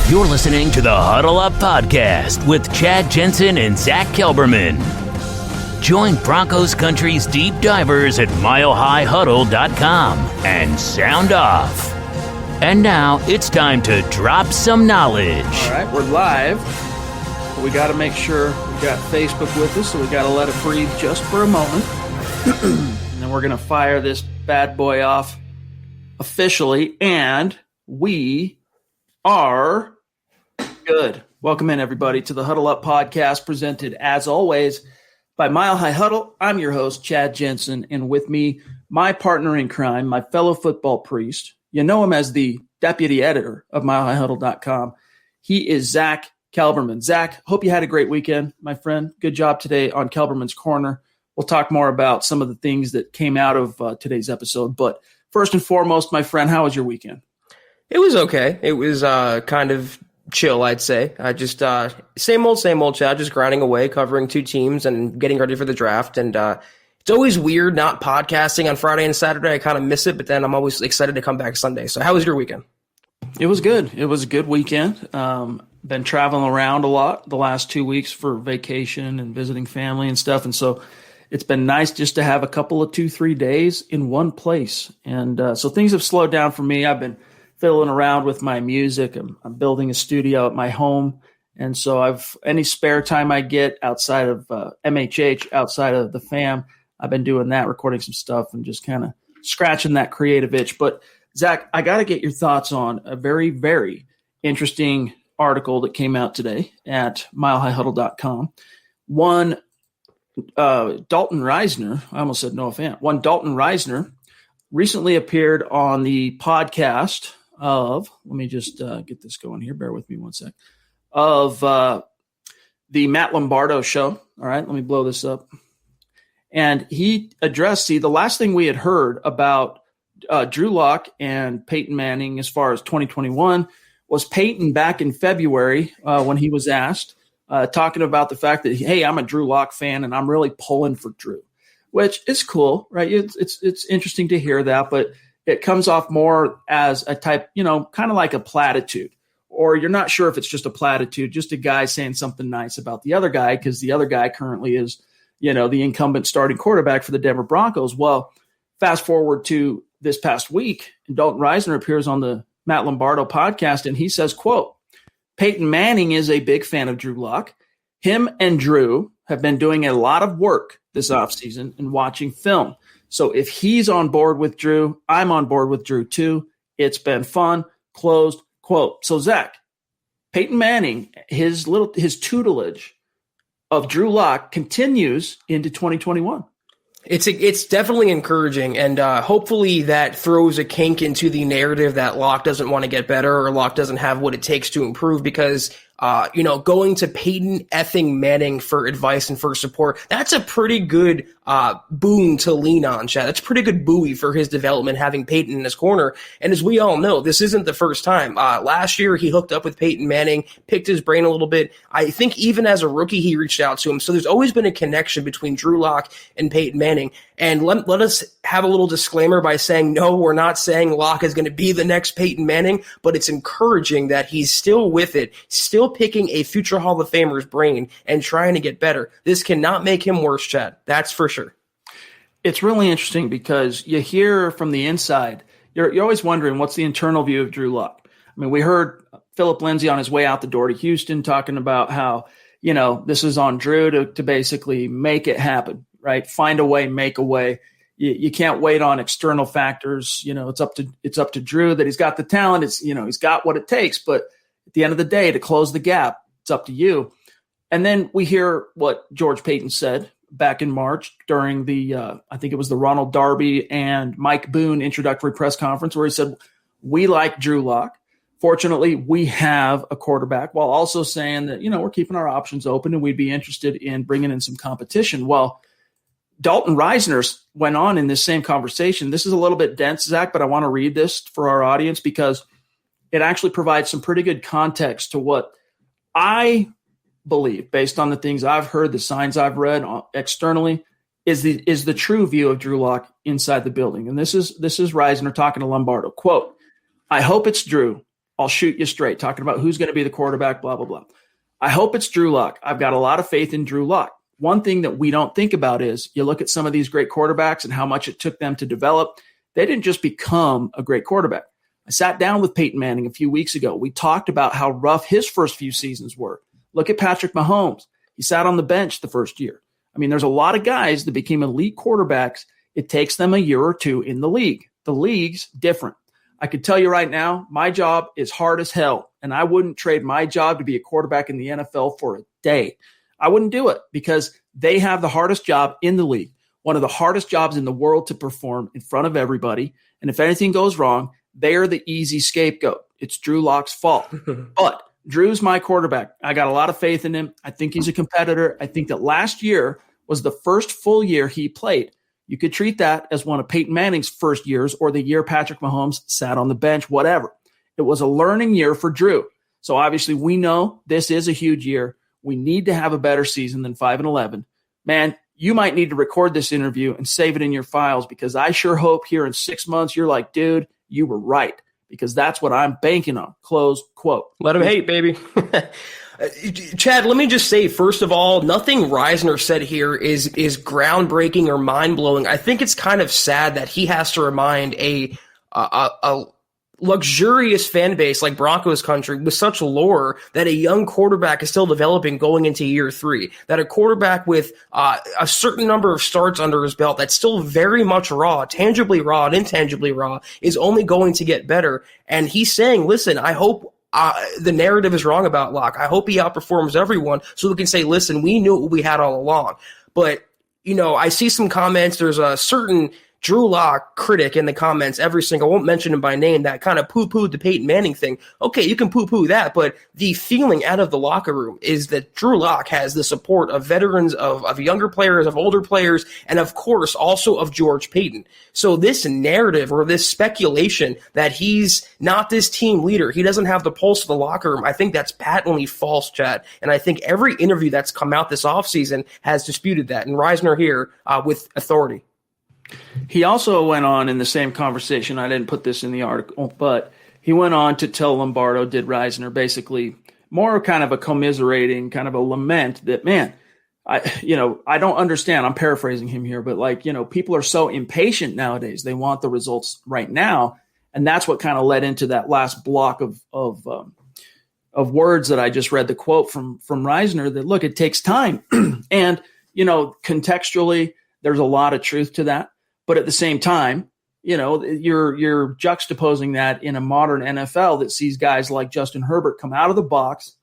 You're listening to the Huddle Up Podcast with Chad Jensen and Zack Kelberman. Join Broncos Country's deep divers at milehighhuddle.com and sound off. And now it's time to drop some knowledge. All right, we're live. But we got to make sure we got Facebook with us, so we got to let it breathe just for a moment. And then we're going to fire this bad boy off officially, and we are good. Welcome in, everybody, to the Huddle Up Podcast, presented, as always, by Mile High Huddle. I'm your host, Chad Jensen, and with me, my partner in crime, my fellow football priest. You know him as the deputy editor of milehighhuddle.com. He is Zack Kelberman. Zack, hope you had a great weekend, my friend. Good job today on Kelberman's Corner. We'll talk more about some of the things that came out of today's episode. But first and foremost, my friend, how was your weekend? It was okay. It was kind of chill, I'd say. I just same old, Chad, just grinding away, covering two teams and getting ready for the draft. And it's always weird not podcasting on Friday and Saturday. I kind of miss it, but then I'm always excited to come back Sunday. So how was your weekend? It was good. It was a good weekend. Been traveling around a lot the last 2 weeks for vacation and visiting family and stuff. And so it's been nice just to have a couple of 2-3 days in one place. And so things have slowed down for me. I've been fiddling around with my music. I'm building a studio at my home. And so any spare time I get outside of MHH, outside of the fam, I've been doing that, recording some stuff and just kind of scratching that creative itch. But Zack, I got to get your thoughts on a very, very interesting article that came out today at milehighhuddle.com. One Dalton Risner, I almost said Noah Fant. One Dalton Risner recently appeared on the podcast of, let me just get this going here. Bear with me one sec. Of the Matt Lombardo show. All right, let me blow this up. And he addressed, the last thing we had heard about Drew Lock and Peyton Manning as far as 2021 was Peyton back in February when he was asked, talking about the fact that, hey, I'm a Drew Lock fan and I'm really pulling for Drew, which is cool, right? It's interesting to hear that, but it comes off more as a type, kind of like a platitude, or you're not sure if it's just a platitude, just a guy saying something nice about the other guy because the other guy currently is, the incumbent starting quarterback for the Denver Broncos. Well, fast forward to this past week, and Dalton Risner appears on the Matt Lombardo podcast, and he says, quote, Peyton Manning is a big fan of Drew Lock. Him and Drew have been doing a lot of work this offseason and watching film. So if he's on board with Drew, I'm on board with Drew too. It's been fun, closed quote. So Zack, Peyton Manning, his tutelage of Drew Lock continues into 2021. It's definitely encouraging, and hopefully that throws a kink into the narrative that Lock doesn't want to get better or Lock doesn't have what it takes to improve because, going to Peyton effing Manning for advice and for support, that's a pretty good boon to lean on, Chad. That's a pretty good buoy for his development, having Peyton in his corner. And as we all know, this isn't the first time. Last year, he hooked up with Peyton Manning, picked his brain a little bit. I think even as a rookie, he reached out to him. So there's always been a connection between Drew Lock and Peyton Manning. And let us have a little disclaimer by saying, no, we're not saying Lock is going to be the next Peyton Manning, but it's encouraging that he's still with it, still picking a future Hall of Famer's brain and trying to get better. This cannot make him worse, Chad. That's for sure. It's really interesting because you hear from the inside, you're always wondering what's the internal view of Drew Lock. I mean, we heard Philip Lindsay on his way out the door to Houston talking about how, this is on Drew to basically make it happen, right? Find a way, make a way. You can't wait on external factors. It's up to Drew that he's got the talent. He's got what it takes, but at the end of the day, to close the gap, it's up to you. And then we hear what George Payton said back in March during the, I think it was the Ronald Darby and Mike Boone introductory press conference, where he said, we like Drew Lock. Fortunately, we have a quarterback, while also saying that, we're keeping our options open and we'd be interested in bringing in some competition. Well, Dalton Risner went on in this same conversation. This is a little bit dense, Zack, but I want to read this for our audience because it actually provides some pretty good context to what I believe, based on the things I've heard, the signs I've read externally, is the true view of Drew Lock inside the building. And this is Risner talking to Lombardo. Quote, I hope it's Drew. I'll shoot you straight, talking about who's going to be the quarterback, blah, blah, blah. I hope it's Drew Lock. I've got a lot of faith in Drew Lock. One thing that we don't think about is you look at some of these great quarterbacks and how much it took them to develop. They didn't just become a great quarterback. I sat down with Peyton Manning a few weeks ago. We talked about how rough his first few seasons were. Look at Patrick Mahomes. He sat on the bench the first year. I mean, there's a lot of guys that became elite quarterbacks. It takes them a year or two in the league. The league's different. I could tell you right now, my job is hard as hell, and I wouldn't trade my job to be a quarterback in the NFL for a day. I wouldn't do it because they have the hardest job in the league, one of the hardest jobs in the world to perform in front of everybody. And if anything goes wrong, they are the easy scapegoat. It's Drew Lock's fault. But Drew's my quarterback. I got a lot of faith in him. I think he's a competitor. I think that last year was the first full year he played. You could treat that as one of Peyton Manning's first years or the year Patrick Mahomes sat on the bench, whatever. It was a learning year for Drew. So obviously we know this is a huge year. We need to have a better season than 5-11. Man, you might need to record this interview and save it in your files because I sure hope here in 6 months you're like, dude, you were right, because that's what I'm banking on. Close quote. Let him hate, baby. Chad, let me just say, first of all, nothing Risner said here is groundbreaking or mind-blowing. I think it's kind of sad that he has to remind a luxurious fan base like Broncos country with such lore that a young quarterback is still developing going into year 3, that a quarterback with a certain number of starts under his belt that's still very much raw, tangibly raw and intangibly raw, is only going to get better. And he's saying, listen, I hope the narrative is wrong about Locke. I hope he outperforms everyone so we can say, listen, we knew what we had all along. But, I see some comments. There's a certain Drew Lock critic in the comments, I won't mention him by name, that kind of poo-pooed the Peyton Manning thing. Okay, you can poo-poo that, but the feeling out of the locker room is that Drew Lock has the support of veterans, of younger players, of older players, and of course also of George Payton. So this narrative or this speculation that he's not this team leader, he doesn't have the pulse of the locker room, I think that's patently false, Chad. And I think every interview that's come out this offseason has disputed that. And Risner here with authority. He also went on in the same conversation, I didn't put this in the article, but he went on to tell Lombardo, did Risner, basically more kind of a commiserating, kind of a lament that, man, I don't understand. I'm paraphrasing him here, but people are so impatient nowadays. They want the results right now. And that's what kind of led into that last block of words that I just read, the quote from Risner that, look, it takes time. And, contextually, there's a lot of truth to that. But at the same time, you're juxtaposing that in a modern NFL that sees guys like Justin Herbert come out of the box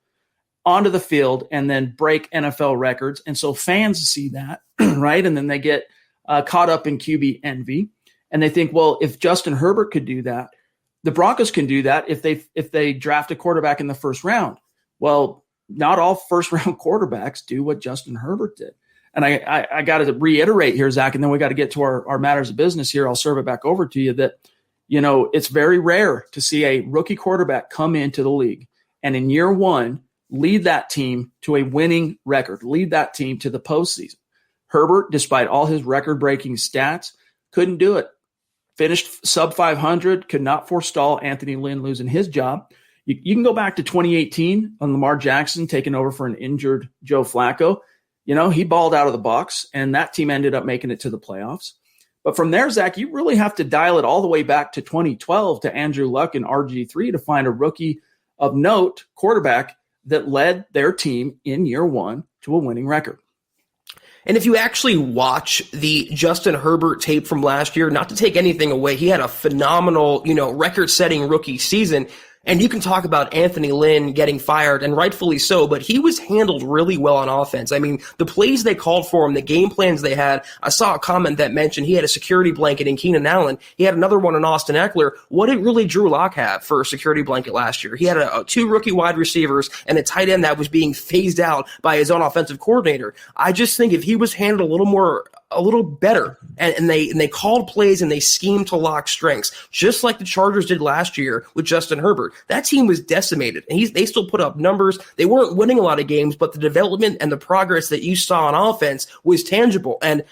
onto the field and then break NFL records. And so fans see that, right? And then they get caught up in QB envy. And they think, well, if Justin Herbert could do that, the Broncos can do that if they draft a quarterback in the first round. Well, not all first-round quarterbacks do what Justin Herbert did. And I got to reiterate here, Zach, and then we got to get to our matters of business here. I'll serve it back over to you that, it's very rare to see a rookie quarterback come into the league and in year 1 lead that team to a winning record, lead that team to the postseason. Herbert, despite all his record-breaking stats, couldn't do it. Finished sub 500, could not forestall Anthony Lynn losing his job. You can go back to 2018 on Lamar Jackson taking over for an injured Joe Flacco. He balled out of the box, and that team ended up making it to the playoffs. But from there, Zach, you really have to dial it all the way back to 2012 to Andrew Luck and RG3 to find a rookie of note quarterback that led their team in year 1 to a winning record. And if you actually watch the Justin Herbert tape from last year, not to take anything away, he had a phenomenal, record-setting rookie season. And you can talk about Anthony Lynn getting fired, and rightfully so, but he was handled really well on offense. I mean, the plays they called for him, the game plans they had, I saw a comment that mentioned he had a security blanket in Keenan Allen. He had another one in Austin Eckler. What did really Drew Lock have for a security blanket last year? He had 2 rookie wide receivers and a tight end that was being phased out by his own offensive coordinator. I just think if he was handled a little better, and they called plays and they schemed to Lock's strengths, just like the Chargers did last year with Justin Herbert. That team was decimated, and they still put up numbers. They weren't winning a lot of games, but the development and the progress that you saw on offense was tangible. And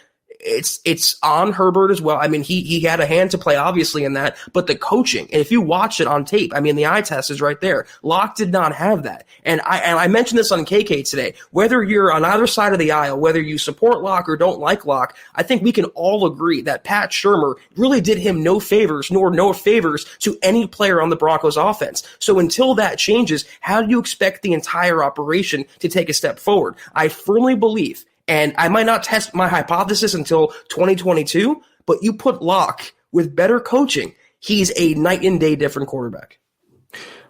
it's on Herbert as well. I mean, he had a hand to play obviously in that, but the coaching, and if you watch it on tape, I mean, the eye test is right there. Locke did not have that. And I mentioned this on KK today, whether you're on either side of the aisle, whether you support Locke or don't like Locke, I think we can all agree that Pat Shurmur really did him no favors, nor no favors to any player on the Broncos offense. So until that changes, how do you expect the entire operation to take a step forward? I firmly believe, and I might not test my hypothesis until 2022, but you put Locke with better coaching, he's a night and day different quarterback.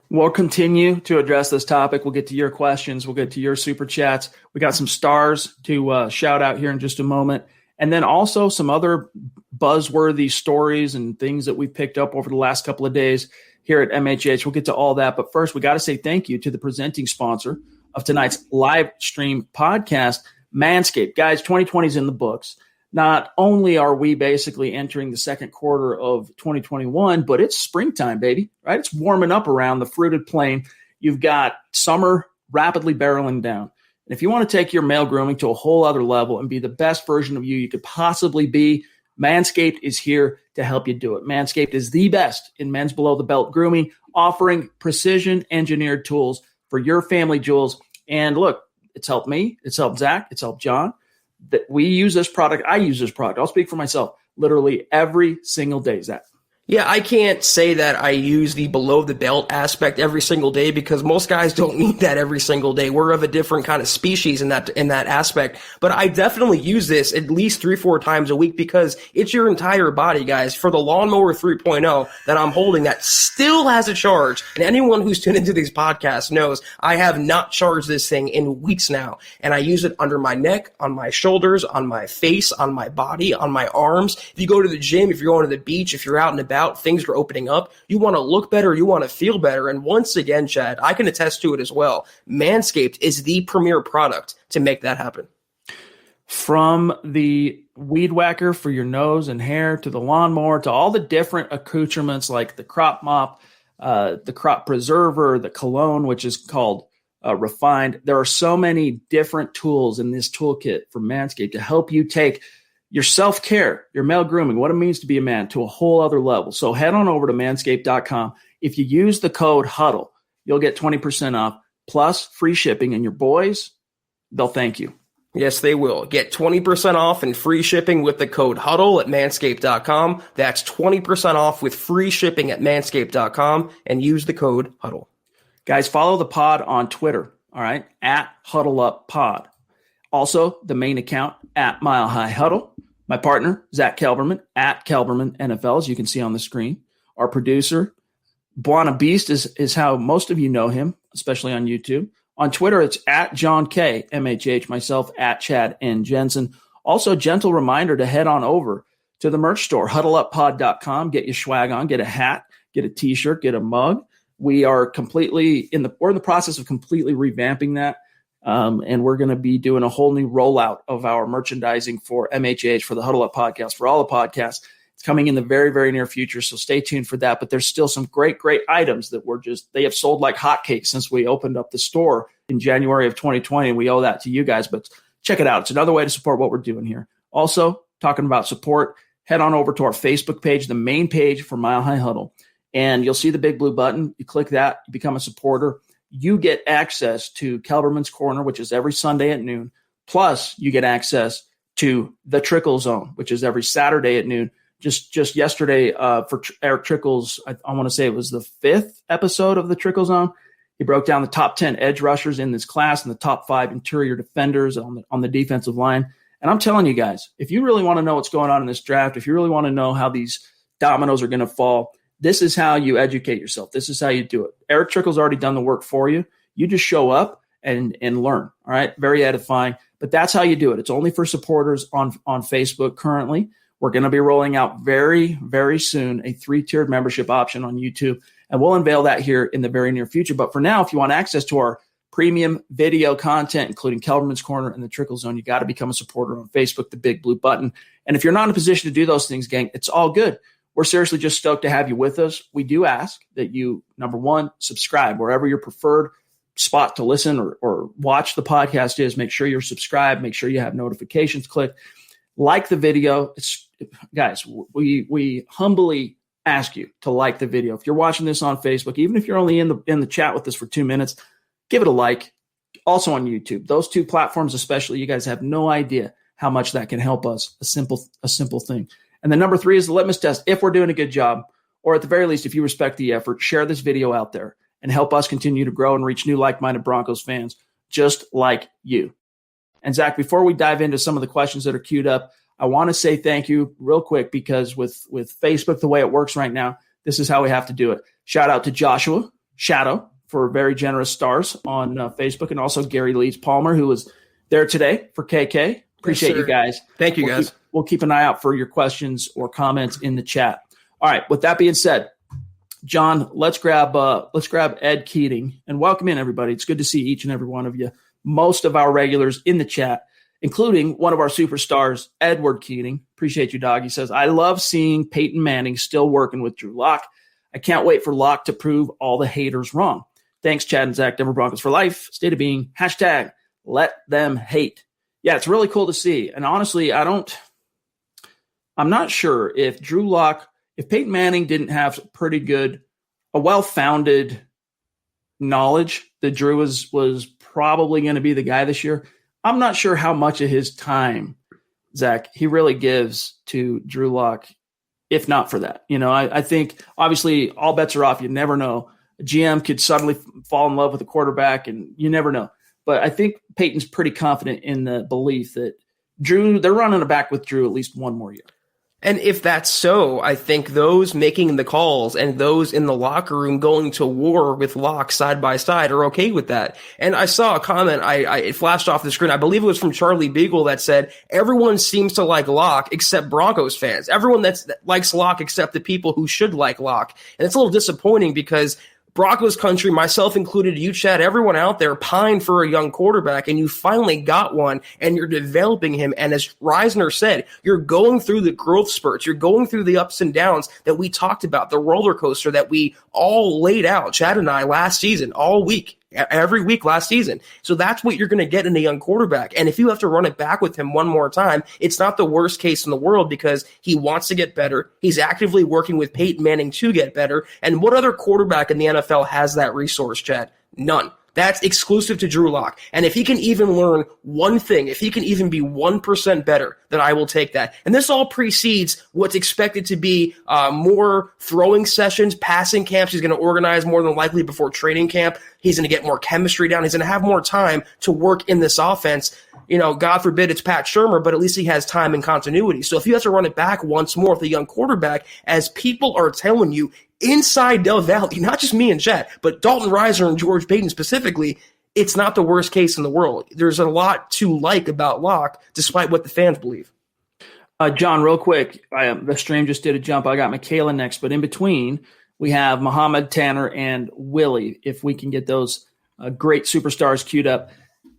We'll continue to address this topic. We'll get to your questions. We'll get to your super chats. We got some stars to shout out here in just a moment. And then also some other buzzworthy stories and things that we've picked up over the last couple of days here at MHH. We'll get to all that. But first, we got to say thank you to the presenting sponsor of tonight's live stream podcast, Manscaped. Guys, 2020 is in the books. Not only are we basically entering the second quarter of 2021, but it's springtime, baby, right? It's warming up around the fruited plain. You've got summer rapidly barreling down. And if you want to take your male grooming to a whole other level and be the best version of you could possibly be, Manscaped is here to help you do it. Manscaped is the best in men's below-the-belt grooming, offering precision-engineered tools for your family jewels. And look, it's helped me. It's helped Zach. It's helped John. That we use this product. I use this product. I'll speak for myself literally every single day, Zach. Yeah, I can't say that I use the below the belt aspect every single day because most guys don't need that every single day. We're of a different kind of species in that aspect. But I definitely use this at least 3-4 times a week because it's your entire body, guys. For the Lawnmower 3.0 that I'm holding that still has a charge, and anyone who's tuned into these podcasts knows I have not charged this thing in weeks now. And I use it under my neck, on my shoulders, on my face, on my body, on my arms. If you go to the gym, if you're going to the beach, if you're out and about, things are opening up, you want to look better, you want to feel better. And once again, Chad, I can attest to it as well. Manscaped is the premier product to make that happen. From the weed whacker for your nose and hair to the lawnmower to all the different accoutrements like the crop mop, the crop preserver, the cologne, which is called Refined. There are so many different tools in this toolkit from Manscaped to help you take your self-care, your male grooming, what it means to be a man, to a whole other level. So head on over to manscaped.com. If you use the code HUDDLE, you'll get 20% off plus free shipping. And your boys, they'll thank you. Yes, they will. Get 20% off and free shipping with the code HUDDLE at manscaped.com. That's 20% off with free shipping at manscaped.com and use the code HUDDLE. Guys, follow the pod on Twitter, all right, at HuddleUpPod. Also, the main account at Mile High Huddle. My partner, Zack Kelberman, at Kelberman NFL, as you can see on the screen. Our producer, Buana Beast, is how most of you know him, especially on YouTube. On Twitter, it's at John K. MHH, myself, at Chad and Jensen. Also, gentle reminder to head on over to the merch store, huddleuppod.com. Get your swag on, get a hat, get a T-shirt, get a mug. We are we're in the process of completely revamping that. And we're going to be doing a whole new rollout of our merchandising for MHH, for the Huddle Up podcast, for all the podcasts. It's coming in the very, very near future, so stay tuned for that. But there's still some great, great items that they have sold like hotcakes since we opened up the store in January of 2020, and we owe that to you guys. But check it out. It's another way to support what we're doing here. Also, talking about support, head on over to our Facebook page, the main page for Mile High Huddle, and you'll see the big blue button. You click that, you become a supporter. You get access to Kelberman's Corner, which is every Sunday at noon. Plus, you get access to the Trickle Zone, which is every Saturday at noon. Just yesterday, for Eric Trickle's, I want to say it was the 5th episode of the Trickle Zone. He broke down the top 10 edge rushers in this class and the top 5 interior defenders on the defensive line. And I'm telling you guys, if you really want to know what's going on in this draft, if you really want to know how these dominoes are going to fall, this is how you educate yourself. This is how you do it. Eric Trickle's already done the work for you. You just show up and learn. All right. Very edifying. But that's how you do it. It's only for supporters on Facebook currently. We're going to be rolling out very, very soon a 3-tiered membership option on YouTube. And we'll unveil that here in the very near future. But for now, if you want access to our premium video content, including Kelberman's Corner and the Trickle Zone, you got to become a supporter on Facebook, the big blue button. And if you're not in a position to do those things, gang, it's all good. We're seriously just stoked to have you with us. We do ask that you, number one, subscribe wherever your preferred spot to listen or watch the podcast is. Make sure you're subscribed. Make sure you have notifications clicked. Like the video. Guys, we humbly ask you to like the video. If you're watching this on Facebook, even if you're only in the chat with us for 2 minutes, give it a like. Also on YouTube. Those two platforms especially, you guys have no idea how much that can help us. A simple thing. And then number 3 is the litmus test. If we're doing a good job, or at the very least, if you respect the effort, share this video out there and help us continue to grow and reach new like-minded Broncos fans just like you. And Zach, before we dive into some of the questions that are queued up, I want to say thank you real quick, because with Facebook, the way it works right now, this is how we have to do it. Shout out to Joshua Shadow for very generous stars on Facebook, and also Gary Leeds Palmer, who was there today for KK. Appreciate you guys. Thank you, guys. We'll keep an eye out for your questions or comments in the chat. All right. With that being said, John, let's grab Ed Keating and welcome in everybody. It's good to see each and every one of you. Most of our regulars in the chat, including one of our superstars, Edward Keating. Appreciate you, dog. He says, I love seeing Peyton Manning still working with Drew Lock. I can't wait for Lock to prove all the haters wrong. Thanks, Chad and Zach. Denver Broncos for life. State of being. # let them hate. Yeah, it's really cool to see. And honestly, I'm not sure if Drew Lock, if Peyton Manning didn't have a well-founded knowledge that Drew was probably going to be the guy this year, I'm not sure how much of his time, Zach, he really gives to Drew Lock, if not for that. I think obviously all bets are off. You never know. A GM could suddenly fall in love with a quarterback, and you never know. But I think Peyton's pretty confident in the belief that they're running it back with Drew at least one more year. And if that's so, I think those making the calls and those in the locker room going to war with Locke side by side are okay with that. And I saw a comment, it flashed off the screen. I believe it was from Charlie Beagle that said, everyone seems to like Locke except Broncos fans. Everyone that likes Locke except the people who should like Locke. And it's a little disappointing because Broncos country, myself included, you, Chad, everyone out there pined for a young quarterback, and you finally got one, and you're developing him. And as Risner said, you're going through the growth spurts. You're going through the ups and downs that we talked about, the roller coaster that we all laid out, Chad and I, last season, all week. Every week last season. So that's what you're going to get in a young quarterback. And if you have to run it back with him one more time, it's not the worst case in the world because he wants to get better. He's actively working with Peyton Manning to get better. And what other quarterback in the NFL has that resource, Chad? None. That's exclusive to Drew Lock. And if he can even learn one thing, if he can even be 1% better, then I will take that. And this all precedes what's expected to be more throwing sessions, passing camps. He's going to organize more than likely before training camp. He's going to get more chemistry down. He's going to have more time to work in this offense. God forbid it's Pat Shurmur, but at least he has time and continuity. So if you have to run it back once more with a young quarterback, as people are telling you, inside Del Valle, not just me and Jet, but Dalton Risner and George Payton specifically, it's not the worst case in the world. There's a lot to like about Locke, despite what the fans believe. John, real quick, the stream just did a jump. I got Michaela next, but in between, we have Muhammad, Tanner, and Willie, if we can get those great superstars queued up.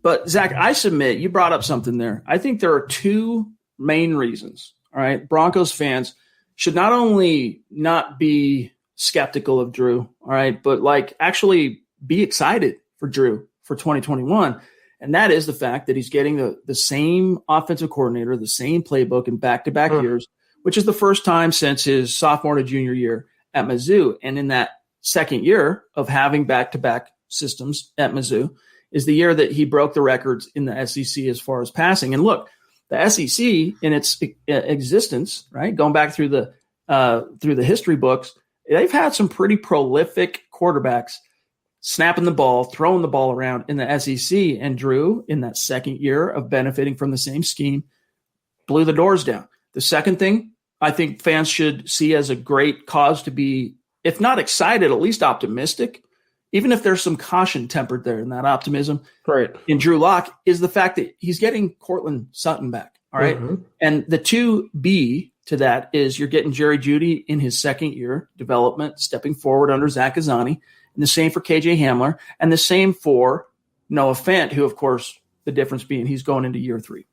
But, Zach, I submit, you brought up something there. I think there are two main reasons, all right? Broncos fans should not only not be skeptical of Drew, all right, but actually be excited for Drew for 2021. And that is the fact that he's getting the same offensive coordinator, the same playbook in back-to-back years, which is the first time since his sophomore to junior year at Mizzou. And in that second year of having back-to-back systems at Mizzou is the year that he broke the records in the SEC as far as passing. And look, the SEC in its existence, right, going back through the history books, they've had some pretty prolific quarterbacks snapping the ball, throwing the ball around in the SEC. And Drew, in that second year of benefiting from the same scheme, blew the doors down. The second thing I think fans should see as a great cause to be, if not excited, at least optimistic, even if there's some caution tempered there in that optimism, right, in Drew Lock, is the fact that he's getting Cortland Sutton back. All right. Mm-hmm. And the 2B to that is you're getting Jerry Jeudy in his second year development, stepping forward under Zach Azzanni, and the same for KJ Hamler, and the same for Noah Fant, who, of course, the difference being he's going into year 3.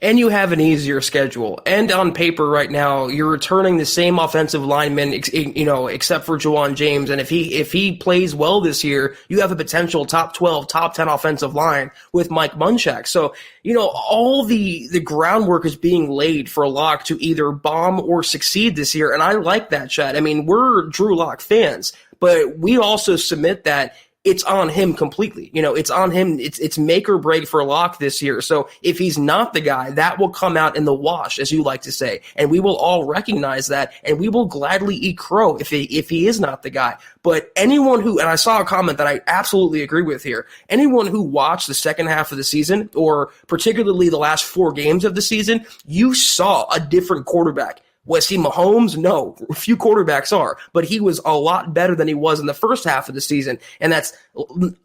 and you have an easier schedule. And on paper right now, you're returning the same offensive lineman, except for Juwan James. And if he plays well this year, you have a potential top 12, top 10 offensive line with Mike Munchak. So, all the groundwork is being laid for Lock to either bomb or succeed this year. And I like that, Chad. I mean, we're Drew Lock fans, but we also submit that it's on him completely. It's on him. It's make or break for Lock this year. So if he's not the guy, that will come out in the wash, as you like to say. And we will all recognize that, and we will gladly eat crow if he is not the guy. But anyone who, and I saw a comment that I absolutely agree with here, anyone who watched the second half of the season, or particularly the last 4 games of the season, you saw a different quarterback. Was he Mahomes? No. A few quarterbacks are, but he was a lot better than he was in the first half of the season, and that's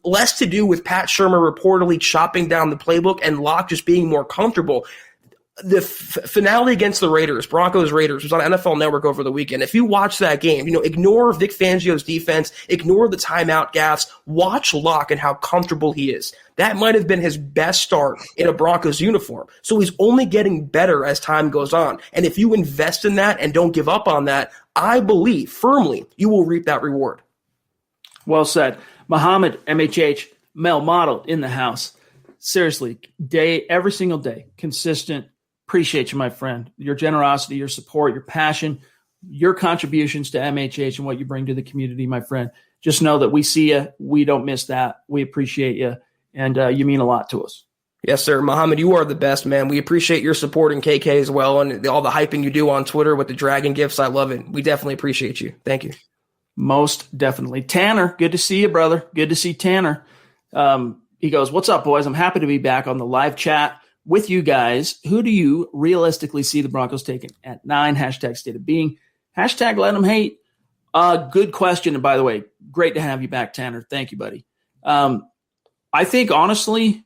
less to do with Pat Shurmur reportedly chopping down the playbook and Locke just being more comfortable. The finale against the Raiders, Broncos-Raiders, was on NFL Network over the weekend. If you watch that game, ignore Vic Fangio's defense, ignore the timeout gaffes, watch Locke and how comfortable he is. That might have been his best start in a Broncos uniform. So he's only getting better as time goes on. And if you invest in that and don't give up on that, I believe firmly you will reap that reward. Well said. Muhammad, MHH, Mel Model in the house. Seriously, every single day, consistent. Appreciate you, my friend. Your generosity, your support, your passion, your contributions to MHH and what you bring to the community, my friend. Just know that we see you. We don't miss that. We appreciate you, and you mean a lot to us. Yes, sir. Muhammad, you are the best, man. We appreciate your support in KK as well, and all the hyping you do on Twitter with the dragon gifts. I love it. We definitely appreciate you. Thank you. Most definitely. Tanner, good to see you, brother. Good to see Tanner. He goes, "What's up, boys? I'm happy to be back on the live chat with you guys. Who do you realistically see the Broncos taking at 9? Hashtag state of being. Hashtag let them hate." Good question. And by the way, great to have you back, Tanner. Thank you, buddy. I think, honestly,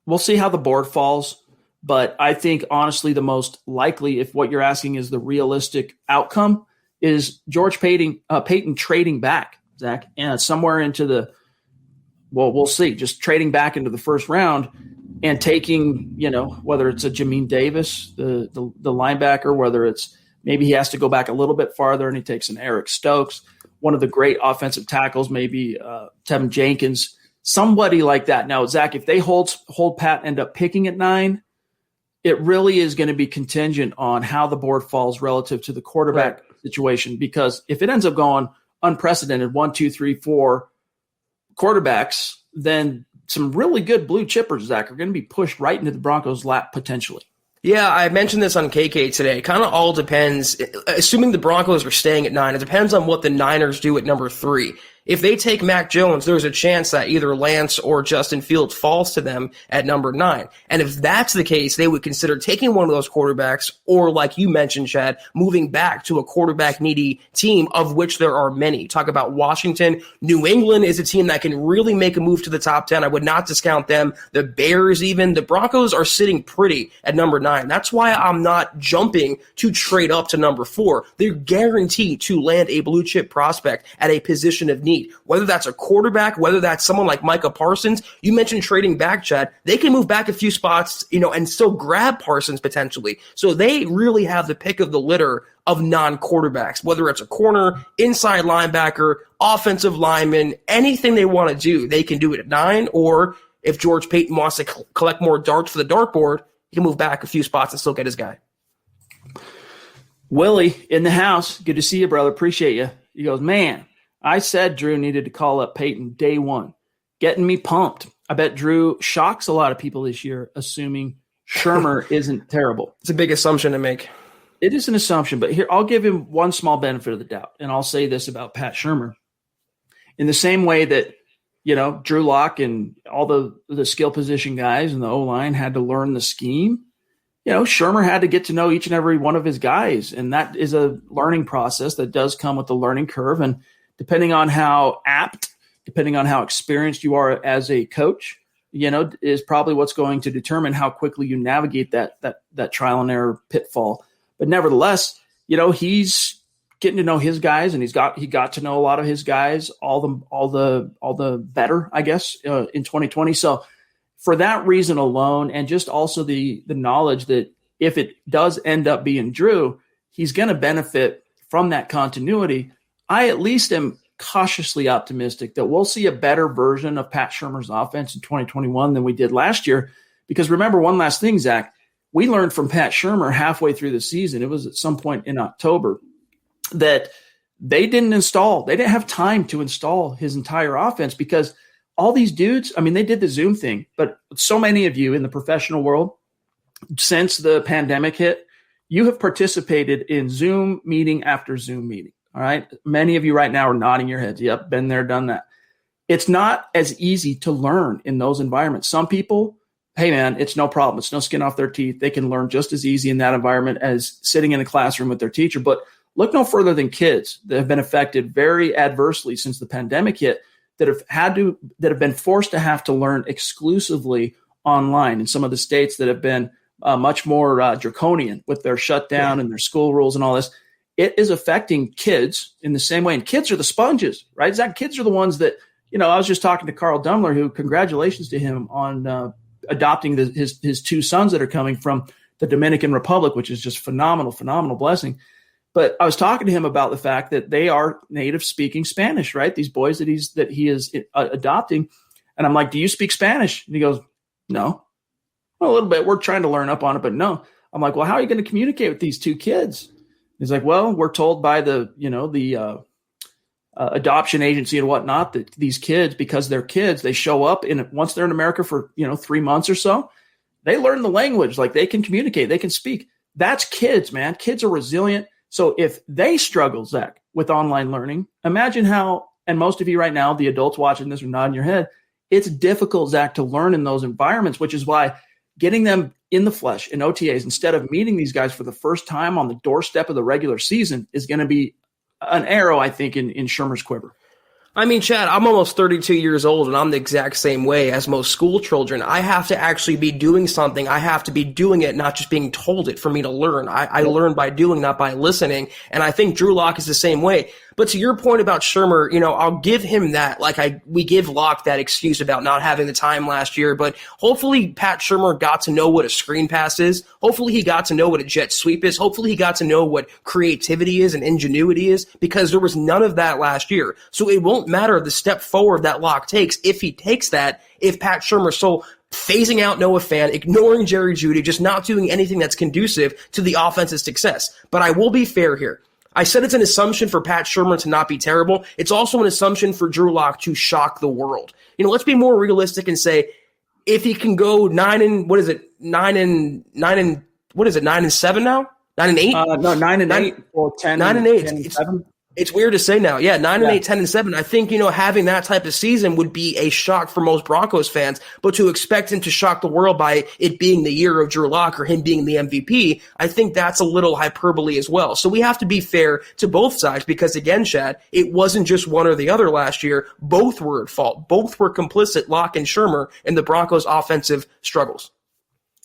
we'll see how the board falls. But I think, honestly, the most likely, if what you're asking is the realistic outcome, is George Peyton trading back, Zach, and somewhere into we'll see, just trading back into the first round and taking, whether it's a Jamin Davis, the linebacker, whether it's maybe he has to go back a little bit farther and he takes an Eric Stokes, one of the great offensive tackles, maybe Tevin Jenkins, somebody like that. Now, Zach, if they hold pat, end up picking at 9, it really is going to be contingent on how the board falls relative to the quarterback situation. Because if it ends up going unprecedented 1, 2, 3, 4 quarterbacks, then some really good blue chippers, Zach, are going to be pushed right into the Broncos' lap potentially. Yeah, I mentioned this on KK today. It kind of all depends. Assuming the Broncos are staying at 9, it depends on what the Niners do at number 3. If they take Mac Jones, there's a chance that either Lance or Justin Fields falls to them at number 9. And if that's the case, they would consider taking one of those quarterbacks, or like you mentioned, Chad, moving back to a quarterback-needy team, of which there are many. Talk about Washington. New England is a team that can really make a move to the top 10. I would not discount them. The Bears even. The Broncos are sitting pretty at number 9. That's why I'm not jumping to trade up to number 4. They're guaranteed to land a blue-chip prospect at a position of need. Whether that's a quarterback, whether that's someone like Micah Parsons. You mentioned trading back, Chad. They can move back a few spots, and still grab Parsons potentially. So they really have the pick of the litter of non-quarterbacks, whether it's a corner, inside linebacker, offensive lineman, anything they want to do, they can do it at 9. Or if George Peyton wants to collect more darts for the dartboard, he can move back a few spots and still get his guy. Willie in the house. Good to see you, brother. Appreciate you. He goes, "Man, I said Drew needed to call up Peyton day 1. Getting me pumped. I bet Drew shocks a lot of people this year, assuming Shurmur isn't terrible." It's a big assumption to make. It is an assumption, but here, I'll give him one small benefit of the doubt, and I'll say this about Pat Shurmur. In the same way that, Drew Lock and all the skill position guys and the O-line had to learn the scheme, Shurmur had to get to know each and every one of his guys, and that is a learning process that does come with the learning curve. And depending on how apt, depending on how experienced you are as a coach, is probably what's going to determine how quickly you navigate that trial and error pitfall. But nevertheless, he's getting to know his guys, and he got to know a lot of his guys, all the better, I guess, in 2020. So for that reason alone, and just also the knowledge that if it does end up being Drew, he's going to benefit from that continuity. I at least am cautiously optimistic that we'll see a better version of Pat Shurmur's offense in 2021 than we did last year. Because remember, one last thing, Zach, we learned from Pat Shurmur halfway through the season, it was at some point in October, that they didn't have time to install his entire offense because all these dudes, I mean, they did the Zoom thing, but so many of you in the professional world, since the pandemic hit, you have participated in Zoom meeting after Zoom meeting. All right. Many of you right now are nodding your heads. Yep. Been there, done that. It's not as easy to learn in those environments. Some people, hey man, it's no problem. It's no skin off their teeth. They can learn just as easy in that environment as sitting in a classroom with their teacher. But look no further than kids that have been affected very adversely since the pandemic hit, that have been forced to have to learn exclusively online in some of the states that have been much more draconian with their shutdown and their school rules and all this. It is affecting kids in the same way. And kids are the sponges, right? Zach, kids are the ones that, I was just talking to Carl Dumler, who, congratulations to him on adopting his two sons that are coming from the Dominican Republic, which is just phenomenal blessing. But I was talking to him about the fact that they are native speaking Spanish, right? These boys that he is adopting. And I'm like, do you speak Spanish? And he goes, no. Well, a little bit. We're trying to learn up on it, but no. I'm like, well, how are you going to communicate with these two kids? He's like, well, we're told by the adoption agency and whatnot that these kids, because they're kids, they show up once they're in America for 3 months or so, they learn the language, like they can communicate, they can speak. That's kids, man. Kids are resilient. So if they struggle, Zach, with online learning, imagine how, and most of you right now, the adults watching this are nodding your head, it's difficult, Zach, to learn in those environments, which is why getting them in the flesh in OTAs instead of meeting these guys for the first time on the doorstep of the regular season is going to be an arrow, I think, in Shurmur's quiver. I mean, Chad, I'm almost 32 years old, and I'm the exact same way as most school children. I have to actually be doing something. I have to be doing it, not just being told it for me to learn. I learn by doing, not by listening. And I think Drew Lock is the same way. But to your point about Shurmur, I'll give him that. We give Lock that excuse about not having the time last year. But hopefully Pat Shurmur got to know what a screen pass is. Hopefully he got to know what a jet sweep is. Hopefully he got to know what creativity is and ingenuity is, because there was none of that last year. So it won't matter the step forward that Lock takes if he takes that, if Pat Shurmur so phasing out Noah Fan, ignoring Jerry Jeudy, just not doing anything that's conducive to the offense's success. But I will be fair here. I said it's an assumption for Pat Shurmur to not be terrible. It's also an assumption for Drew Lock to shock the world. Let's be more realistic and say if he can go 9 and 7 now? 9 and 8? No, 9 and 8 or 10 9 and 8. 10 and 7. It's weird to say now. Yeah, 9 and 8, 10 and 7. I think, having that type of season would be a shock for most Broncos fans, but to expect him to shock the world by it being the year of Drew Lock or him being the MVP, I think that's a little hyperbole as well. So we have to be fair to both sides because, again, Chad, it wasn't just one or the other last year. Both were at fault. Both were complicit, Lock and Shurmur, in the Broncos' offensive struggles.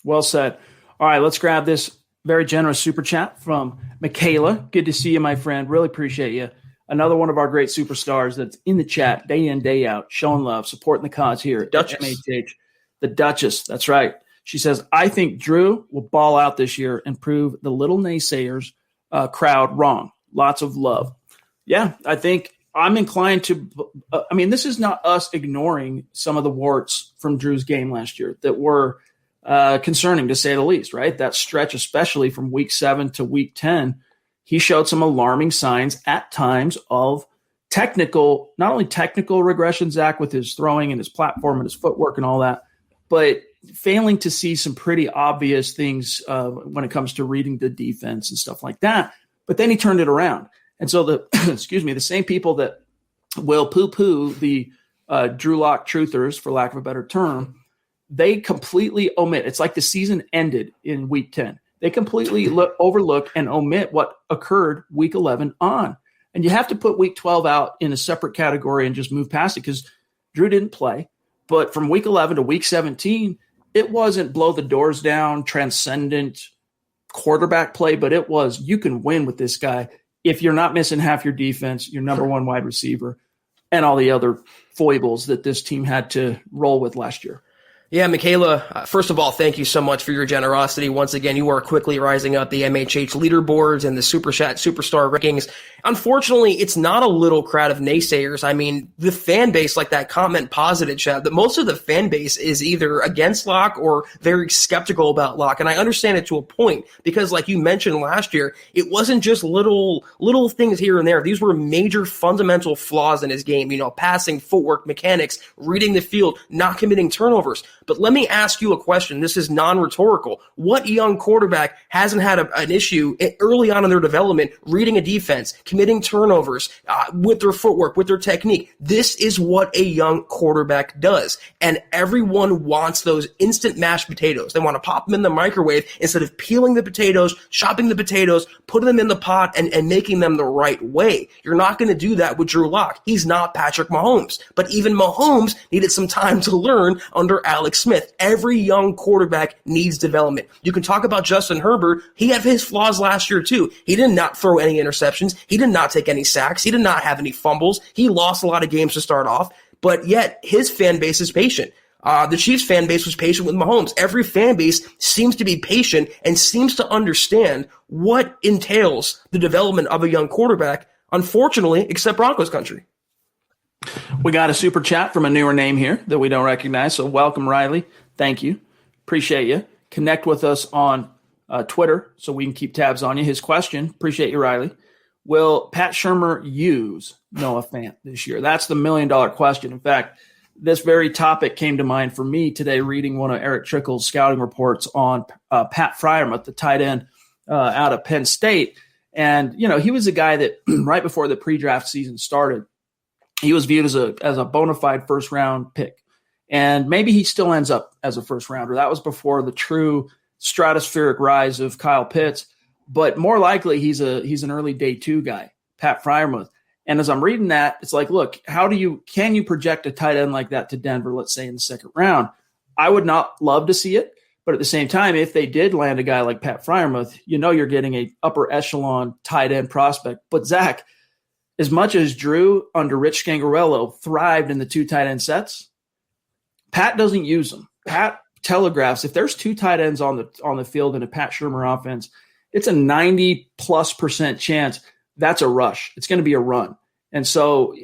Well said. All right, let's grab this very generous super chat from Michaela. Good to see you, my friend. Really appreciate you. Another one of our great superstars that's in the chat day in, day out, showing love, supporting the cause here at MHH. The Duchess. That's right. She says, I think Drew will ball out this year and prove the little naysayers crowd wrong. Lots of love. Yeah, I think I'm inclined to this is not us ignoring some of the warts from Drew's game last year that were concerning, to say the least, right? That stretch, especially from week 7 to week 10, he showed some alarming signs at times of not only technical regression, Zach, with his throwing and his platform and his footwork and all that, but failing to see some pretty obvious things when it comes to reading the defense and stuff like that. But then he turned it around. And so the same people that will poo-poo the Drew Lock truthers, for lack of a better term, they completely omit. It's like the season ended in week 10. They completely overlook and omit what occurred week 11 on. And you have to put week 12 out in a separate category and just move past it because Drew didn't play. But from week 11 to week 17, it wasn't blow the doors down, transcendent quarterback play, but it was you can win with this guy if you're not missing half your defense, your number one wide receiver, and all the other foibles that this team had to roll with last year. Yeah, Michaela, first of all, thank you so much for your generosity. Once again, you are quickly rising up the MHH leaderboards and the Super Chat Superstar rankings. Unfortunately, it's not a little crowd of naysayers. I mean, the fan base, like that comment posited, Chad, that most of the fan base is either against Locke or very skeptical about Locke. And I understand it to a point because, like you mentioned last year, it wasn't just little things here and there. These were major fundamental flaws in his game, passing, footwork, mechanics, reading the field, not committing turnovers. But let me ask you a question. This is non-rhetorical. What young quarterback hasn't had an issue early on in their development reading a defense, committing turnovers with their footwork, with their technique? This is what a young quarterback does. And everyone wants those instant mashed potatoes. They want to pop them in the microwave instead of peeling the potatoes, chopping the potatoes, putting them in the pot, and making them the right way. You're not going to do that with Drew Lock. He's not Patrick Mahomes. But even Mahomes needed some time to learn under Alex Smith. Every young quarterback needs development. You can talk about Justin Herbert. He had his flaws last year too. He did not throw any interceptions. He did not take any sacks. He did not have any fumbles. He lost a lot of games to start off, but yet his fan base is patient. The Chiefs fan base was patient with Mahomes. Every fan base seems to be patient and seems to understand what entails the development of a young quarterback, unfortunately, except Broncos country. We got a super chat from a newer name here that we don't recognize. So welcome, Riley. Thank you. Appreciate you. Connect with us on Twitter so we can keep tabs on you. His question, appreciate you, Riley. Will Pat Shurmur use Noah Fant this year? That's the $1 million question. In fact, this very topic came to mind for me today reading one of Eric Trickle's scouting reports on Pat Freiermuth, the tight end out of Penn State. And, he was a guy that right before the pre-draft season started, he was viewed as a bona fide first-round pick. And maybe he still ends up as a first-rounder. That was before the true stratospheric rise of Kyle Pitts. But more likely, he's an early day two guy, Pat Freiermuth. And as I'm reading that, it's like, look, can you project a tight end like that to Denver, let's say in the second round? I would not love to see it. But at the same time, if they did land a guy like Pat Freiermuth, you're getting a upper echelon tight end prospect. But Zach, as much as Drew under Rich Scangarello thrived in the two tight end sets, Pat doesn't use them. Pat telegraphs if there's two tight ends on the field in a Pat Shurmur offense, it's a 90+% chance that's a rush. It's going to be a run. And so,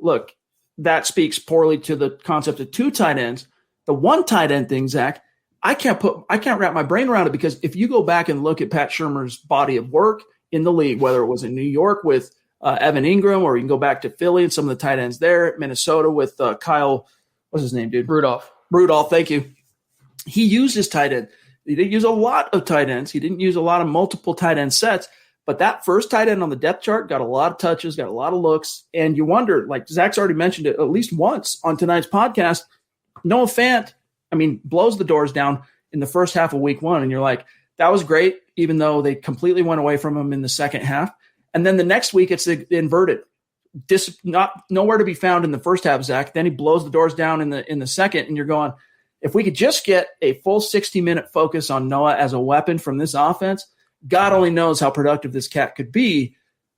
look, that speaks poorly to the concept of two tight ends. The one tight end thing, Zach, I can't wrap my brain around it because if you go back and look at Pat Shurmur's body of work in the league, whether it was in New York with Evan Ingram, or you can go back to Philly and some of the tight ends there, Minnesota with Kyle, what's his name, dude? Rudolph, thank you. He used his tight end. He didn't use a lot of tight ends. He didn't use a lot of multiple tight end sets, but that first tight end on the depth chart got a lot of touches, got a lot of looks, and you wonder, like Zach's already mentioned it at least once on tonight's podcast, Noah Fant, blows the doors down in the first half of week one, and you're like, that was great, even though they completely went away from him in the second half. And then the next week, it's inverted. Nowhere to be found in the first half, Zach. Then he blows the doors down in the second, and you're going, if we could just get a full 60-minute focus on Noah as a weapon from this offense, God only knows how productive this cat could be.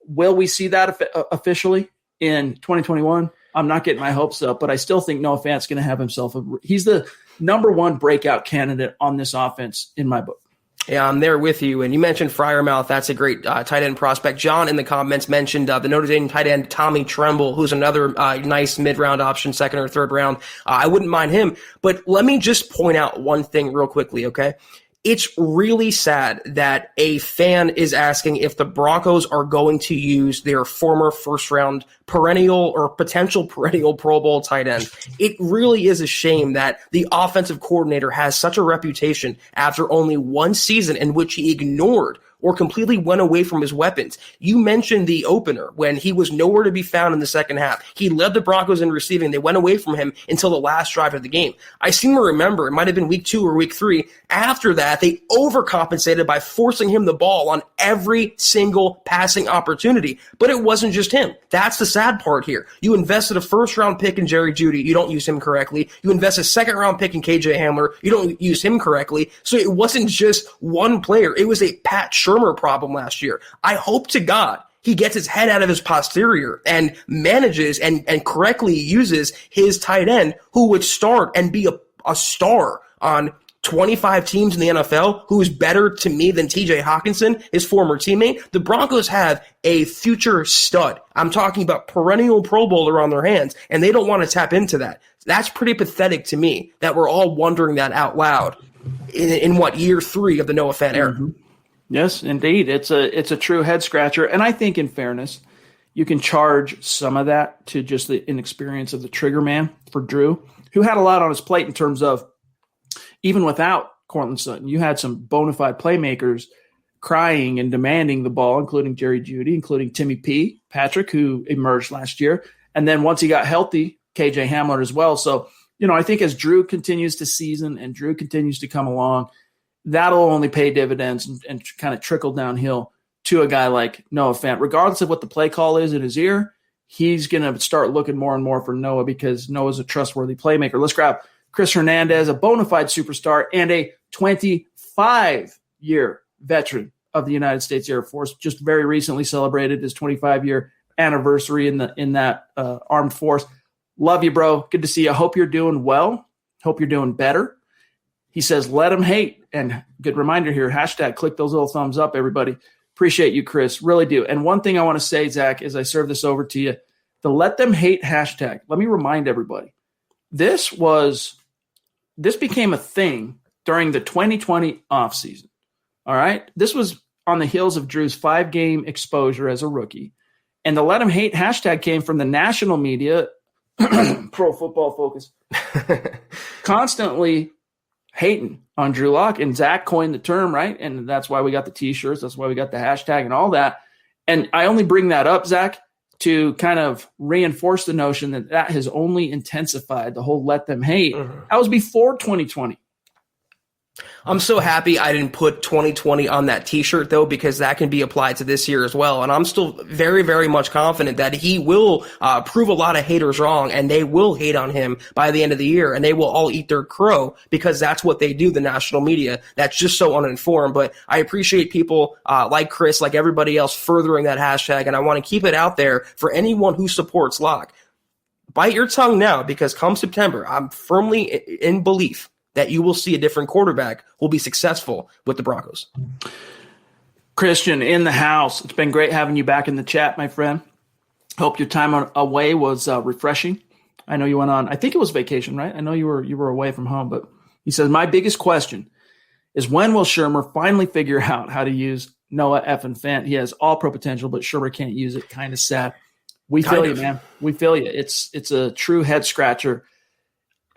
Will we see that officially in 2021? I'm not getting my hopes up, but I still think Noah Fant's going to have himself he's the number one breakout candidate on this offense in my book. Yeah, I'm there with you. And you mentioned Freiermuth. That's a great tight end prospect. John in the comments mentioned the Notre Dame tight end Tommy Tremble, who's another nice mid-round option, second or third round. I wouldn't mind him. But let me just point out one thing real quickly, okay? It's really sad that a fan is asking if the Broncos are going to use their former first-round perennial or potential perennial Pro Bowl tight end. It really is a shame that the offensive coordinator has such a reputation after only one season in which he ignored or completely went away from his weapons. You mentioned the opener when he was nowhere to be found in the second half. He led the Broncos in receiving. They went away from him until the last drive of the game. I seem to remember, it might have been week 2 or week 3. After that, they overcompensated by forcing him the ball on every single passing opportunity. But it wasn't just him. That's the sad part here. You invested a first-round pick in Jerry Jeudy. You don't use him correctly. You invest a second-round pick in KJ Hamler. You don't use him correctly. So it wasn't just one player. It was a Pat Shurmur problem last year. I hope to God he gets his head out of his posterior and manages and correctly uses his tight end who would start and be a star on 25 teams in the NFL who's better to me than TJ Hawkinson, his former teammate. The Broncos have a future stud. I'm talking about perennial Pro Bowler on their hands, and they don't want to tap into that. That's pretty pathetic to me that we're all wondering that out loud in what, year 3 of the Noah Fant era. Mm-hmm. Yes, indeed. It's a true head scratcher. And I think in fairness, you can charge some of that to just the inexperience of the trigger man for Drew, who had a lot on his plate in terms of, even without Courtland Sutton, you had some bona fide playmakers crying and demanding the ball, including Jerry Jeudy, including Timmy P. Patrick, who emerged last year. And then once he got healthy, KJ Hamler as well. So, I think as Drew continues to season and Drew continues to come along, that'll only pay dividends and kind of trickle downhill to a guy like Noah Fant. Regardless of what the play call is in his ear, he's going to start looking more and more for Noah because Noah's a trustworthy playmaker. Let's grab Chris Hernandez, a bona fide superstar and a 25-year veteran of the United States Air Force. Just very recently celebrated his 25-year anniversary in that armed force. Love you, bro. Good to see you. Hope you're doing well. Hope you're doing better. He says, let them hate. And good reminder here, hashtag click those little thumbs up, everybody. Appreciate you, Chris. Really do. And one thing I want to say, Zach, as I serve this over to you, the let them hate hashtag. Let me remind everybody. This became a thing during the 2020 offseason. All right. This was on the heels of Drew's 5-game exposure as a rookie. And the let him hate hashtag came from the national media, Pro Football Focus, constantly hating on Drew Lock. And Zach coined the term, right? And that's why we got the T-shirts. That's why we got the hashtag and all that. And I only bring that up, Zach, to kind of reinforce the notion that has only intensified the whole let them hate. Mm-hmm. That was before 2020. I'm so happy I didn't put 2020 on that T-shirt, though, because that can be applied to this year as well. And I'm still very, very much confident that he will prove a lot of haters wrong, and they will hate on him by the end of the year, and they will all eat their crow because that's what they do, the national media. That's just so uninformed. But I appreciate people like Chris, like everybody else, furthering that hashtag, and I want to keep it out there for anyone who supports Locke. Bite your tongue now, because come September, I'm firmly in belief that you will see a different quarterback who will be successful with the Broncos. Christian in the house. It's been great having you back in the chat, my friend. Hope your time away was refreshing. I know you went on, I think it was vacation, right? I know you were away from home, but he says, my biggest question is when will Shurmur finally figure out how to use Noah effing Fant? He has all pro potential, but Shurmur can't use it. Kind of sad. We feel you, man. We feel you. It's a true head scratcher.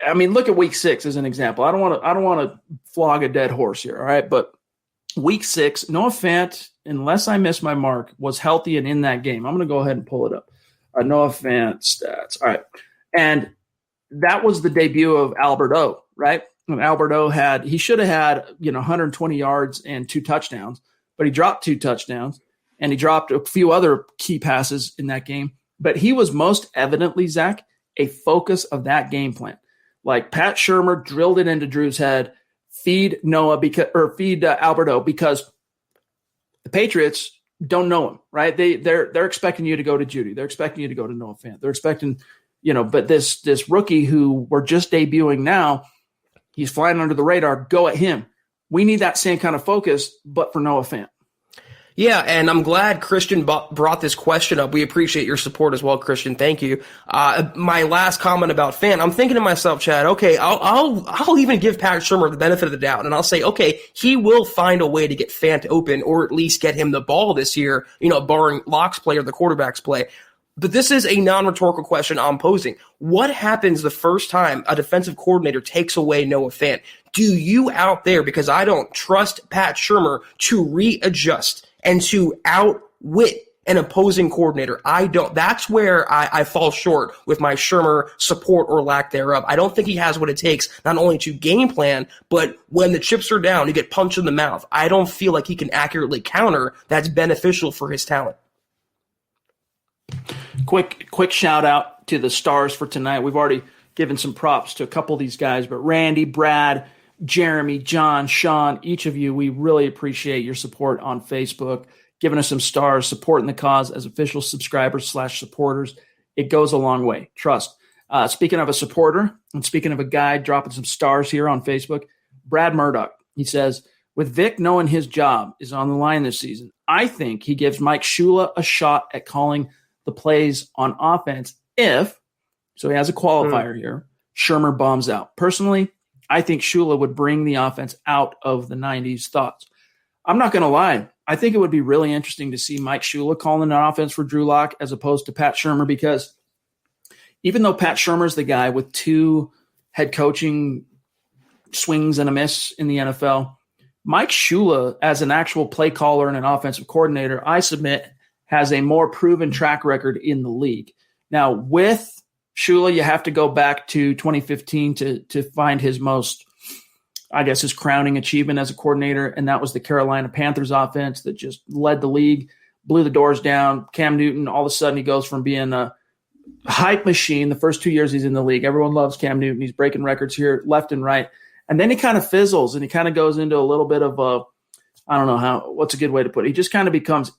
I mean, look at week 6 as an example. I don't want to flog a dead horse here, all right? But week 6, Noah Fant, unless I miss my mark, was healthy and in that game. I'm going to go ahead and pull it up. Noah Fant stats. All right. And that was the debut of Albert O, right? And Albert O he should have had, 120 yards and 2 touchdowns, but he dropped 2 touchdowns and he dropped a few other key passes in that game. But he was most evidently, Zach, a focus of that game plan. Like Pat Shurmur drilled it into Drew's head, feed Albert O, because the Patriots don't know him, right? They're expecting you to go to Jeudy. They're expecting you to go to Noah Fant. They're expecting, but this rookie who we're just debuting now, he's flying under the radar. Go at him. We need that same kind of focus, but for Noah Fant. Yeah, and I'm glad Christian brought this question up. We appreciate your support as well, Christian. Thank you. My last comment about Fant, I'm thinking to myself, Chad, okay, I'll even give Pat Shurmur the benefit of the doubt, and I'll say, okay, he will find a way to get Fant open, or at least get him the ball this year, barring Locke's play or the quarterback's play. But this is a non-rhetorical question I'm posing. What happens the first time a defensive coordinator takes away Noah Fant? Do you out there, because I don't trust Pat Shurmur to readjust and to outwit an opposing coordinator? I don't. That's where I fall short with my Shurmur support or lack thereof. I don't think he has what it takes not only to game plan, but when the chips are down, you get punched in the mouth. I don't feel like he can accurately counter that's beneficial for his talent. Quick shout out to the stars for tonight. We've already given some props to a couple of these guys, but Randy, Brad, Jeremy, John, Sean, each of you, we really appreciate your support on Facebook, giving us some stars, supporting the cause as official subscribers /supporters. It goes a long way. Trust. Speaking of a supporter, and speaking of a guy dropping some stars here on Facebook, Brad Murdoch, he says, with Vic knowing his job is on the line this season, I think he gives Mike Shula a shot at calling the plays on offense if, so he has a qualifier here, Shurmur bombs out. Personally, I think Shula would bring the offense out of the 90s thoughts. I'm not going to lie. I think it would be really interesting to see Mike Shula calling an offense for Drew Lock as opposed to Pat Shurmur, because even though Pat Shurmur's the guy with 2 head coaching swings and a miss in the NFL, Mike Shula, as an actual play caller and an offensive coordinator, I submit, has a more proven track record in the league. Now, with Shula, you have to go back to 2015 to find his most, I guess, his crowning achievement as a coordinator, and that was the Carolina Panthers offense that just led the league, blew the doors down. Cam Newton, all of a sudden, he goes from being a hype machine the first 2 years he's in the league. Everyone loves Cam Newton. He's breaking records here left and right. And then he kind of fizzles, and he kind of goes into a little bit of a, I don't know what's a good way to put it. He just kind of becomes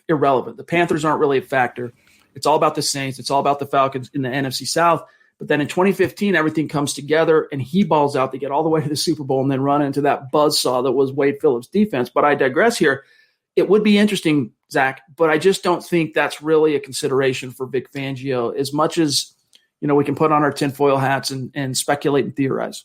irrelevant. The Panthers aren't really a factor. It's all about the Saints. It's all about the Falcons in the NFC South. But then in 2015, everything comes together, and he balls out to get all the way to the Super Bowl and then run into that buzzsaw that was Wade Phillips' defense. But I digress here. It would be interesting, Zach, but I just don't think that's really a consideration for Vic Fangio as much as, we can put on our tinfoil hats and speculate and theorize.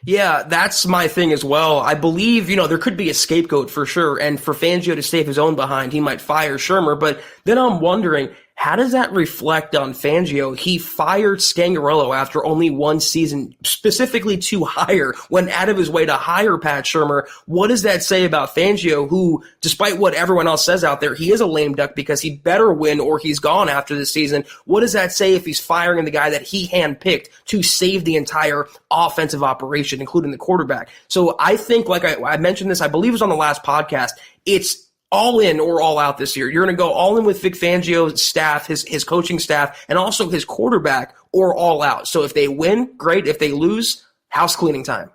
Yeah, that's my thing as well. I believe, there could be a scapegoat for sure. And for Fangio to save his own behind, he might fire Shurmur. But then I'm wondering, how does that reflect on Fangio? He fired Scangarello after only 1 season, specifically to hire, went out of his way to hire Pat Shurmur. What does that say about Fangio, who, despite what everyone else says out there, he is a lame duck because he better win or he's gone after this season? What does that say if he's firing the guy that he handpicked to save the entire offensive operation, including the quarterback? So I think, like I mentioned this, I believe it was on the last podcast, it's all in or all out this year. You're going to go all in with Vic Fangio's staff, his coaching staff, and also his quarterback, or all out. So if they win, great. If they lose, house cleaning time.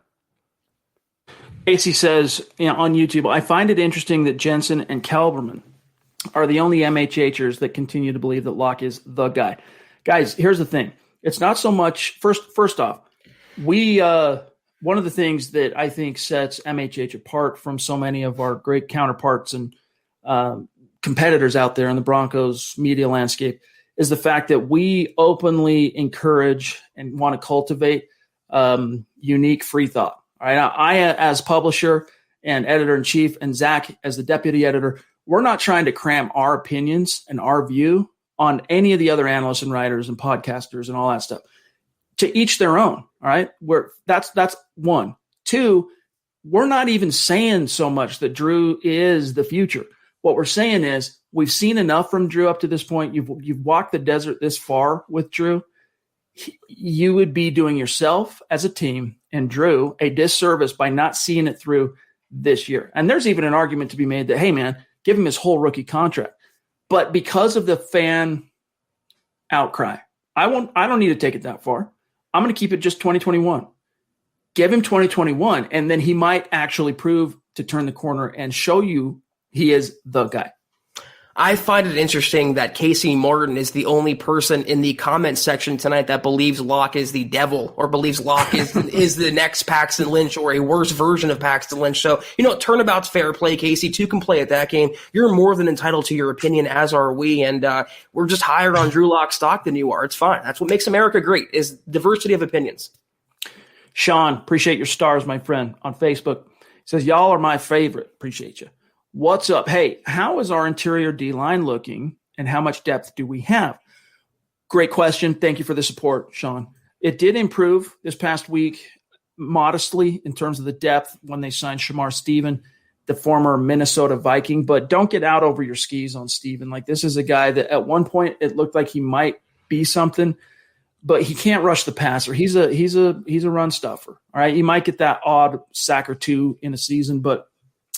Casey says on YouTube, I find it interesting that Jensen and Kelberman are the only MHHers that continue to believe that Locke is the guy. Guys, here's the thing. It's not so much – first off, we one of the things that I think sets MHH apart from so many of our great counterparts and competitors out there in the Broncos media landscape is the fact that we openly encourage and want to cultivate unique free thought. All right. I, as publisher and editor-in-chief, and Zach as the deputy editor, we're not trying to cram our opinions and our view on any of the other analysts and writers and podcasters and all that stuff. To each their own. All right. That's one. Two, we're not even saying so much that Drew is the future. What we're saying is we've seen enough from Drew up to this point. You've walked the desert this far with Drew. You would be doing yourself as a team and Drew a disservice by not seeing it through this year. And there's even an argument to be made that, hey, man, give him his whole rookie contract. But because of the fan outcry, I don't need to take it that far. I'm going to keep it just 2021. Give him 2021, and then he might actually prove to turn the corner and show you he is the guy. I find it interesting that Casey Martin is the only person in the comment section tonight that believes Locke is the devil or believes Locke is the next Paxton Lynch or a worse version of Paxton Lynch. So, turnabout's fair play, Casey. Two can play at that game. You're more than entitled to your opinion, as are we. And we're just higher on Drew Lock stock than you are. It's fine. That's what makes America great, is diversity of opinions. Sean, appreciate your stars, my friend, on Facebook. Says, y'all are my favorite. Appreciate you. What's up? Hey, how is our interior D-line looking, and how much depth do we have? Great question. Thank you for the support, Sean. It did improve this past week modestly in terms of the depth when they signed Shamar Stephen, the former Minnesota Viking. But don't get out over your skis on Stephen. Like, this is a guy that at one point it looked like he might be something, but he can't rush the passer. He's a run stuffer. All right, he might get that odd sack or two in a season, but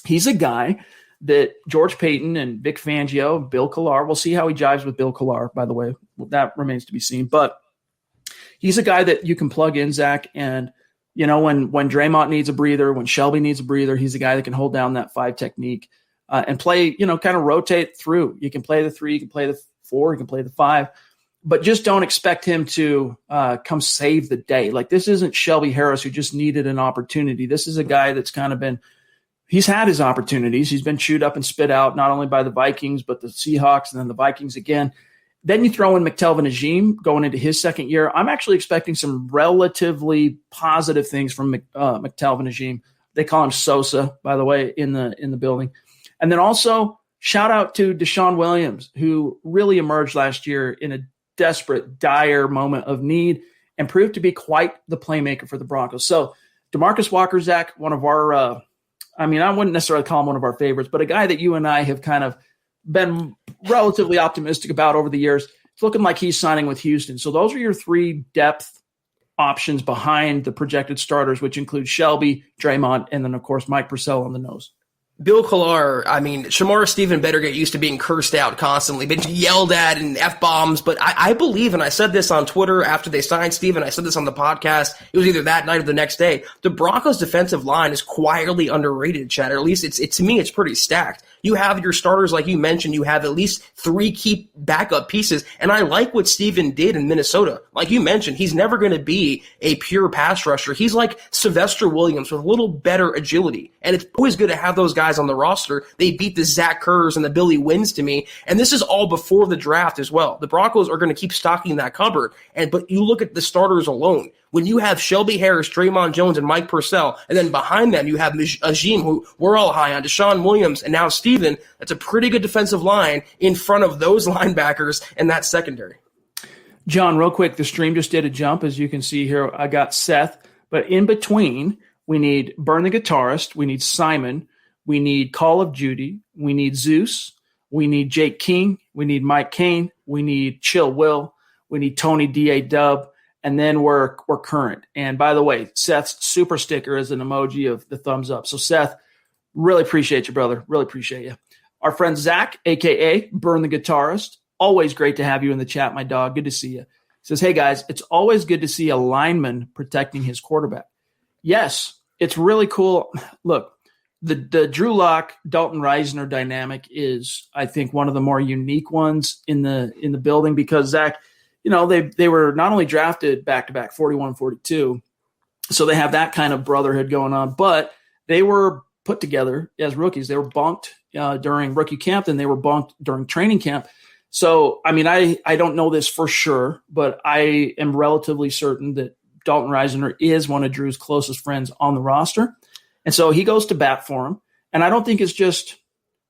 he's a guy that George Peyton and Vic Fangio, Bill Collar, we'll see how he jives with Bill Collar, by the way. That remains to be seen. But he's a guy that you can plug in, Zach, and when Draymond needs a breather, when Shelby needs a breather, he's a guy that can hold down that 5 technique and play, kind of rotate through. You can play the 3, you can play the 4, you can play the 5. but just don't expect him to come save the day. Like, this isn't Shelby Harris who just needed an opportunity. This is a guy that's kind of he's had his opportunities. He's been chewed up and spit out, not only by the Vikings, but the Seahawks and then the Vikings again. Then you throw in McTelvin Agim going into his second year. I'm actually expecting some relatively positive things from McTelvin Agim. They call him Sosa, by the way, in the building. And then also shout out to Deshaun Williams, who really emerged last year in a desperate, dire moment of need and proved to be quite the playmaker for the Broncos. So DeMarcus Walker, Zach, one of our I wouldn't necessarily call him one of our favorites, but a guy that you and I have kind of been relatively optimistic about over the years. It's looking like he's signing with Houston. So those are your three depth options behind the projected starters, which include Shelby, Draymond, and then, of course, Mike Purcell on the nose. Bill Collar, Shamar Stephen better get used to being cursed out constantly, been yelled at and F-bombs, but I believe, and I said this on Twitter after they signed Stephen, I said this on the podcast, it was either that night or the next day, the Broncos defensive line is quietly underrated, Chad, or at least to me, it's pretty stacked. You have your starters, like you mentioned, you have at least three key backup pieces, and I like what Stephen did in Minnesota. Like you mentioned, he's never going to be a pure pass rusher. He's like Sylvester Williams with a little better agility, and it's always good to have those guys on the roster. They beat the Zach Kerrs and the Billy Wins to me, and this is all before the draft as well. The Broncos are going to keep stocking that cupboard, but you look at the starters alone. When you have Shelby Harris, Draymond Jones, and Mike Purcell, and then behind them you have Agim, who we're all high on, Deshaun Williams, and now Steven, that's a pretty good defensive line in front of those linebackers and that secondary. John, real quick, the stream just did a jump. As you can see here, I got Seth, but in between, we need Burn the Guitarist, we need Simon, we need Call of Duty, we need Zeus, we need Jake King, we need Mike Kane, we need Chill Will, we need Tony D.A. and then we're current. And by the way, Seth's super sticker is an emoji of the thumbs up. So Seth, really appreciate you, brother. Really appreciate you. Our friend Zach, a.k.a. Burn the Guitarist, always great to have you in the chat, my dog. Good to see you. Says, hey, guys, it's always good to see a lineman protecting his quarterback. Yes, it's really cool. Look, the Drew Lock, Dalton Risner dynamic is, I think, one of the more unique ones in the building because, Zach, they were not only drafted back-to-back 41 42, so they have that kind of brotherhood going on, but they were put together as rookies. They were bunked during rookie camp, and they were bunked during training camp. So, I don't know this for sure, but I am relatively certain that Dalton Risner is one of Drew's closest friends on the roster. And so he goes to bat for him. And I don't think it's just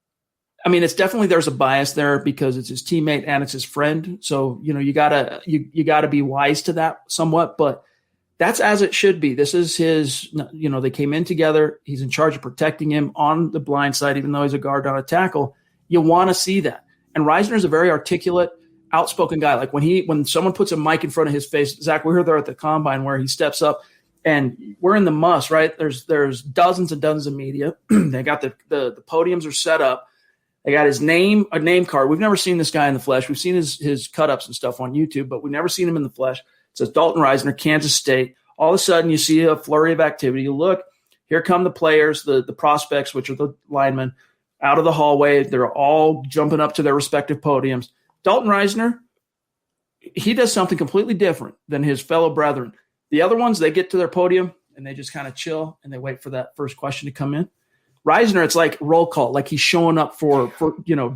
– it's definitely there's a bias there because it's his teammate and it's his friend. So, you gotta be wise to that somewhat, but that's as it should be. This is his, they came in together. He's in charge of protecting him on the blind side, even though he's a guard on a tackle. You want to see that. And Risner is a very articulate, outspoken guy. Like when someone puts a mic in front of his face, Zach, we were there at the combine where he steps up and we're in the muss, right? There's dozens and dozens of media. They got the podiums are set up. They got his name, a name card. We've never seen this guy in the flesh. We've seen his cut-ups and stuff on YouTube, but we've never seen him in the flesh. It says Dalton Risner, Kansas State. All of a sudden, you see a flurry of activity. You look, here come the players, the prospects, which are the linemen, out of the hallway. They're all jumping up to their respective podiums. Dalton Risner, he does something completely different than his fellow brethren. The other ones, they get to their podium, and they just kind of chill, and they wait for that first question to come in. Risner, it's like roll call, like he's showing up for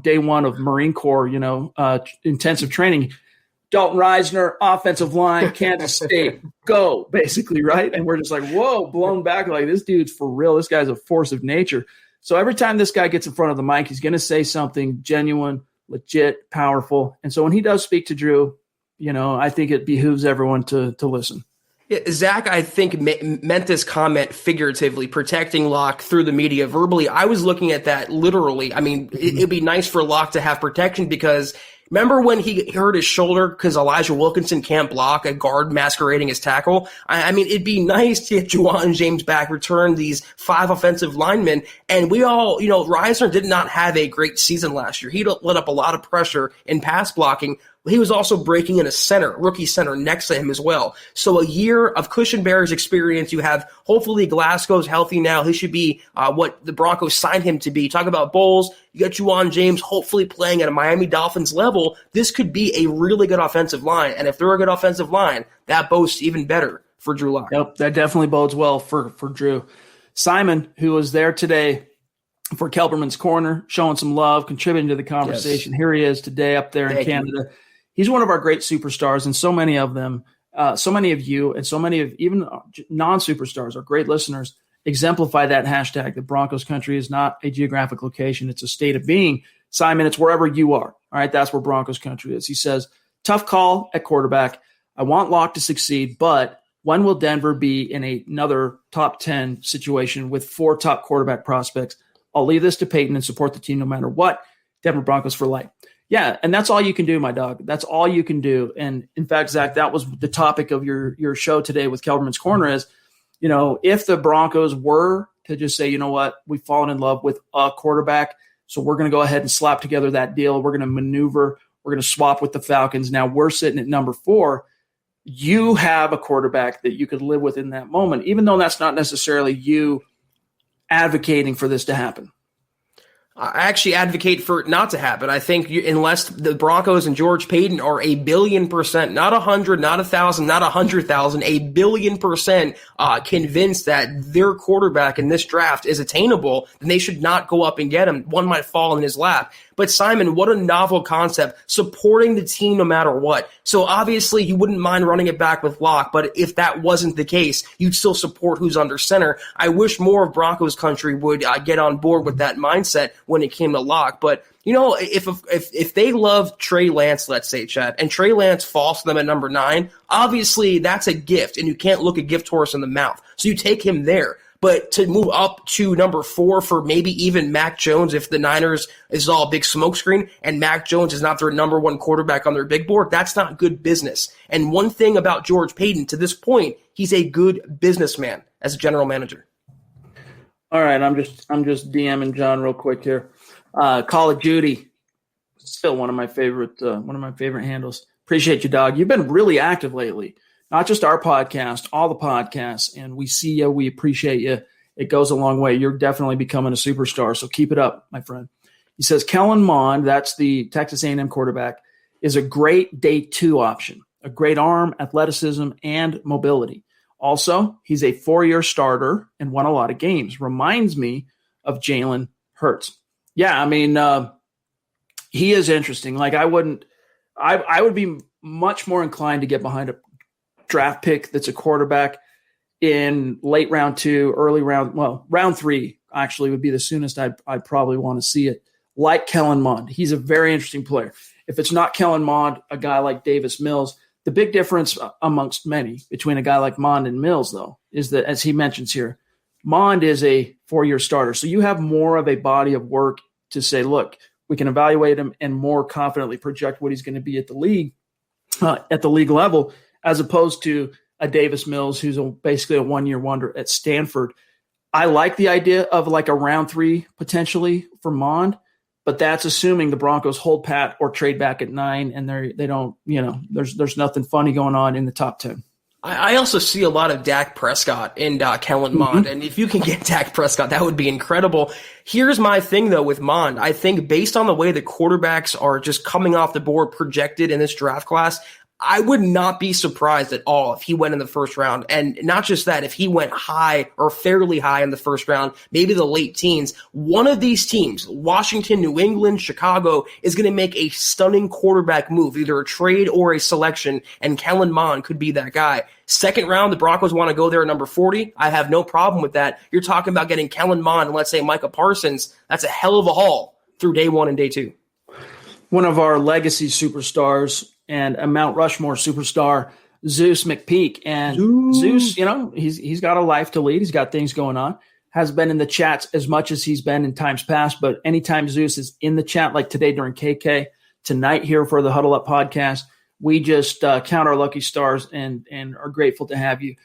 day one of Marine Corps, intensive training. Dalton Risner, offensive line, Kansas State, go, basically, right? And we're just like, whoa, blown back. Like, this dude's for real. This guy's a force of nature. So every time this guy gets in front of the mic, he's going to say something genuine, legit, powerful. And so when he does speak to Drew, I think it behooves everyone to listen. Yeah, Zach, I think, meant this comment figuratively, protecting Locke through the media verbally. I was looking at that literally. It'd be nice for Locke to have protection because remember when he hurt his shoulder because Elijah Wilkinson can't block a guard masquerading as tackle? It'd be nice to get Juwan James back, return these 5 offensive linemen. And we all, Risner did not have a great season last year. He let up a lot of pressure in pass blocking. he was also breaking in a rookie center next to him as well. So a year of Cushenberry's experience. You have hopefully Glasgow's healthy now. He should be what the Broncos signed him to be. Talk about Bowles. You got Juwan James hopefully playing at a Miami Dolphins level. This could be a really good offensive line. And if they're a good offensive line, that boasts even better for Drew Lock. Yep, that definitely bodes well for Drew. Simon, who was there today for Kelberman's Corner, showing some love, contributing to the conversation. Yes. Here he is today up there in Canada. He's one of our great superstars, and so many of them, so many of you, and so many of even non-superstars, our great listeners, exemplify that hashtag. The Broncos country is not a geographic location. It's a state of being. Simon, it's wherever you are. All right, that's where Broncos country is. He says, tough call at quarterback. I want Locke to succeed, but when will Denver be in another top 10 situation with 4 top quarterback prospects? I'll leave this to Peyton and support the team no matter what. Denver Broncos for life. Yeah, and that's all you can do, my dog. That's all you can do. And in fact, Zach, that was the topic of your show today with Kelberman's Corner is, if the Broncos were to just say, you know what, we've fallen in love with a quarterback, so we're going to go ahead and slap together that deal. We're going to maneuver. We're going to swap with the Falcons. Now we're sitting at number 4. You have a quarterback that you could live with in that moment, even though that's not necessarily you advocating for this to happen. I actually advocate for it not to happen. I think unless the Broncos and George Payton are 1,000,000,000%, not 100, not 1,000, not 100,000, 1,000,000,000% convinced that their quarterback in this draft is attainable, then they should not go up and get him. One might fall in his lap. But Simon, what a novel concept, supporting the team no matter what. So obviously you wouldn't mind running it back with Locke, but if that wasn't the case, you'd still support who's under center. I wish more of Broncos country would get on board with that mindset when it came to Locke. But if they love Trey Lance, let's say, Chad, and Trey Lance falls to them at number 9, obviously that's a gift, and you can't look a gift horse in the mouth. So you take him there. But to move up to number 4 for maybe even Mac Jones, if the Niners is all a big smokescreen and Mac Jones is not their number 1 quarterback on their big board, that's not good business. And one thing about George Payton, to this point, he's a good businessman as a general manager. All right, I'm just DMing John real quick here. Call of Duty, still one of my favorite handles. Appreciate you, dog. You've been really active lately. Not just our podcast, all the podcasts, and we see you. We appreciate you. It goes a long way. You're definitely becoming a superstar, so keep it up, my friend. He says, Kellen Mond, that's the Texas A&M quarterback, is a great day 2 option, a great arm, athleticism, and mobility. Also, he's a 4-year starter and won a lot of games. Reminds me of Jalen Hurts. Yeah, I mean, he is interesting. Like I would be much more inclined to get behind a draft pick that's a quarterback in late round 2, early round, round 3 actually would be the soonest I'd probably want to see it. Like Kellen Mond. He's a very interesting player. If it's not Kellen Mond, a guy like Davis Mills, the big difference amongst many between a guy like Mond and Mills, though, is that, as he mentions here, Mond is a 4-year starter. So you have more of a body of work to say, look, we can evaluate him and more confidently project what he's going to be at the league level, as opposed to a Davis Mills who's basically a 1-year wonder at Stanford. I like the idea of like a round 3 potentially for Mond, but that's assuming the Broncos hold pat or trade back at 9 and they don't, there's nothing funny going on in the top 10. I also see a lot of Dak Prescott in Kellen Mond, and if you can get Dak Prescott, that would be incredible. Here's my thing, though, with Mond. I think based on the way the quarterbacks are just coming off the board projected in this draft class, I would not be surprised at all if he went in the first round. And not just that, if he went high or fairly high in the first round, maybe the late teens, one of these teams, Washington, New England, Chicago, is going to make a stunning quarterback move, either a trade or a selection, and Kellen Mond could be that guy. Second round, the Broncos want to go there at number 40. I have no problem with that. You're talking about getting Kellen Mond and let's say Micah Parsons. That's a hell of a haul through day 1 and day 2. One of our legacy superstars and a Mount Rushmore superstar, Zeus Mcpeek. And Zeus, he's got a life to lead. He's got things going on. Has been in the chats as much as he's been in times past, but anytime Zeus is in the chat, like today during KK, tonight here for the Huddle Up podcast, we just count our lucky stars and are grateful to have you.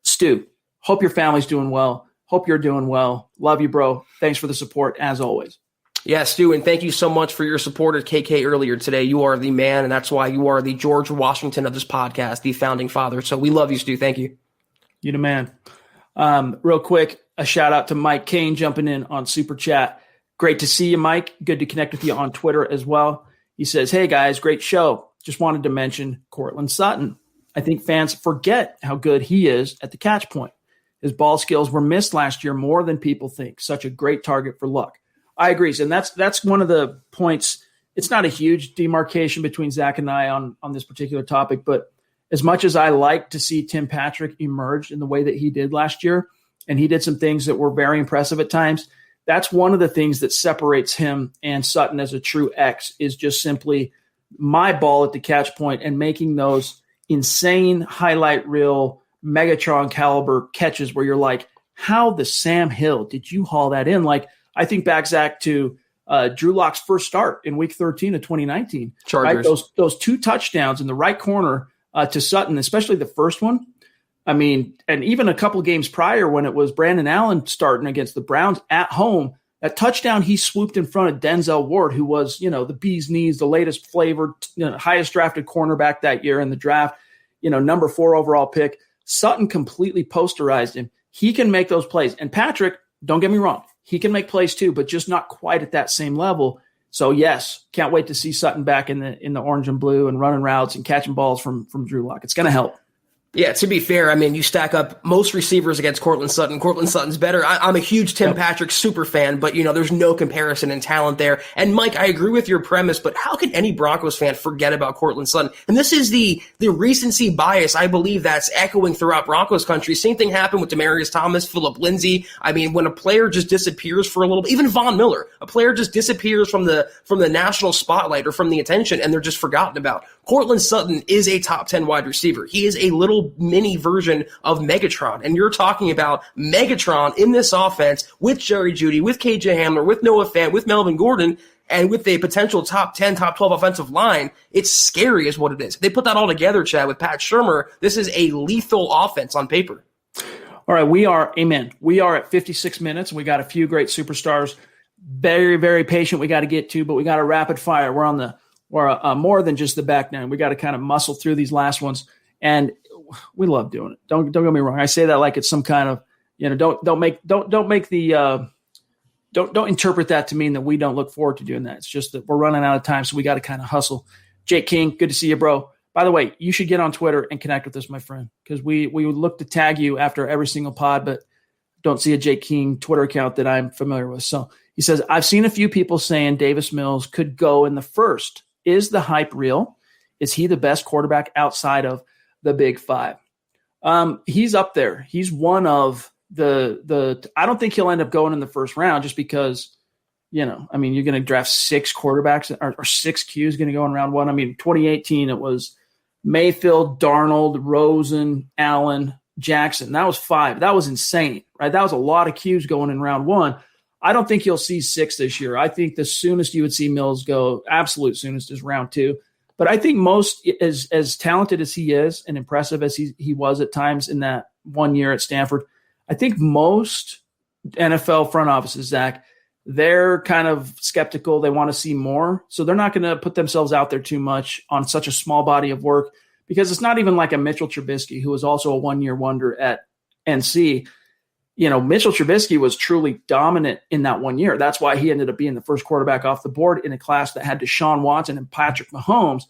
Stu, hope your family's doing well. Hope you're doing well. Love you, bro. Thanks for the support, as always. Yeah, Stu, and thank you so much for your support at KK earlier today. You are the man, and that's why you are the George Washington of this podcast, the founding father. So we love you, Stu. Thank you. You the man. Real quick, a shout out to Mike Kane jumping in on Super Chat. Great to see you, Mike. Good to connect with you on Twitter as well. He says, hey, guys, great show. Just wanted to mention Courtland Sutton. I think fans forget how good he is at the catch point. His ball skills were missed last year more than people think. Such a great target for Luck. I agree. And that's one of the points. It's not a huge demarcation between Zach and I on this particular topic, but as much as I like to see Tim Patrick emerge in the way that he did last year, and he did some things that were very impressive at times, that's one of the things that separates him and Sutton as a true X is just simply my ball at the catch point and making those insane highlight reel Megatron caliber catches where you're like, how the Sam Hill did you haul that in? Like, I think back, Zach, to Drew Lock's first start in Week 13 of 2019. Chargers. Right? Those two touchdowns in the right corner to Sutton, especially the first one. I mean, and even a couple games prior when it was Brandon Allen starting against the Browns at home, that touchdown he swooped in front of Denzel Ward, who was, the bee's knees, the latest flavored, highest drafted cornerback that year in the draft, number 4 overall pick. Sutton completely posterized him. He can make those plays. And Patrick, don't get me wrong, he can make plays too, but just not quite at that same level. So yes, can't wait to see Sutton back in the orange and blue and running routes and catching balls from Drew Lock. It's going to help. Yeah, to be fair, I mean, you stack up most receivers against Courtland Sutton. Courtland Sutton's better. I'm a huge Tim Patrick super fan, but, there's no comparison in talent there. And, Mike, I agree with your premise, but how can any Broncos fan forget about Courtland Sutton? And this is the recency bias, I believe, that's echoing throughout Broncos country. Same thing happened with Demaryius Thomas, Phillip Lindsay. I mean, when a player just disappears for a little bit, even Von Miller, a player just disappears from the national spotlight or from the attention, and they're just forgotten about. Courtland Sutton is a top 10 wide receiver. He is a little mini version of Megatron. And you're talking about Megatron in this offense with Jerry Jeudy, with KJ Hamler, with Noah Fant, with Melvin Gordon, and with a potential top 10, top 12 offensive line. It's scary is what it is. They put that all together, Chad, with Pat Shurmur. This is a lethal offense on paper. All right, we are at 56 minutes, and we got a few great superstars. Very, very patient we got to get to, but we got a rapid fire. We're more than just the back nine. We got to kind of muscle through these last ones, and we love doing it. Don't get me wrong. I say that like it's some kind of don't interpret that to mean that we don't look forward to doing that. It's just that we're running out of time, so we got to kind of hustle. Jake King, good to see you, bro. By the way, you should get on Twitter and connect with us, my friend, because we would look to tag you after every single pod, but don't see a Jake King Twitter account that I'm familiar with. So he says, I've seen a few people saying Davis Mills could go in the first. Is the hype real? Is he the best quarterback outside of the Big Five? He's up there. He's one of the I don't think he'll end up going in the first round just because, you're going to draft 6 quarterbacks or 6 Qs going to go in round 1. I mean, 2018, it was Mayfield, Darnold, Rosen, Allen, Jackson. That was 5. That was insane, right? That was a lot of Qs going in round 1. I don't think you'll see 6 this year. I think the soonest you would see Mills go, absolute soonest, is round 2. But I think most, as talented as he is and impressive as he was at times in that 1 year at Stanford, I think most NFL front offices, Zach, they're kind of skeptical. They want to see more. So they're not going to put themselves out there too much on such a small body of work because it's not even like a Mitchell Trubisky, who was also a 1 year wonder at NC. Mitchell Trubisky was truly dominant in that 1 year. That's why he ended up being the first quarterback off the board in a class that had Deshaun Watson and Patrick Mahomes.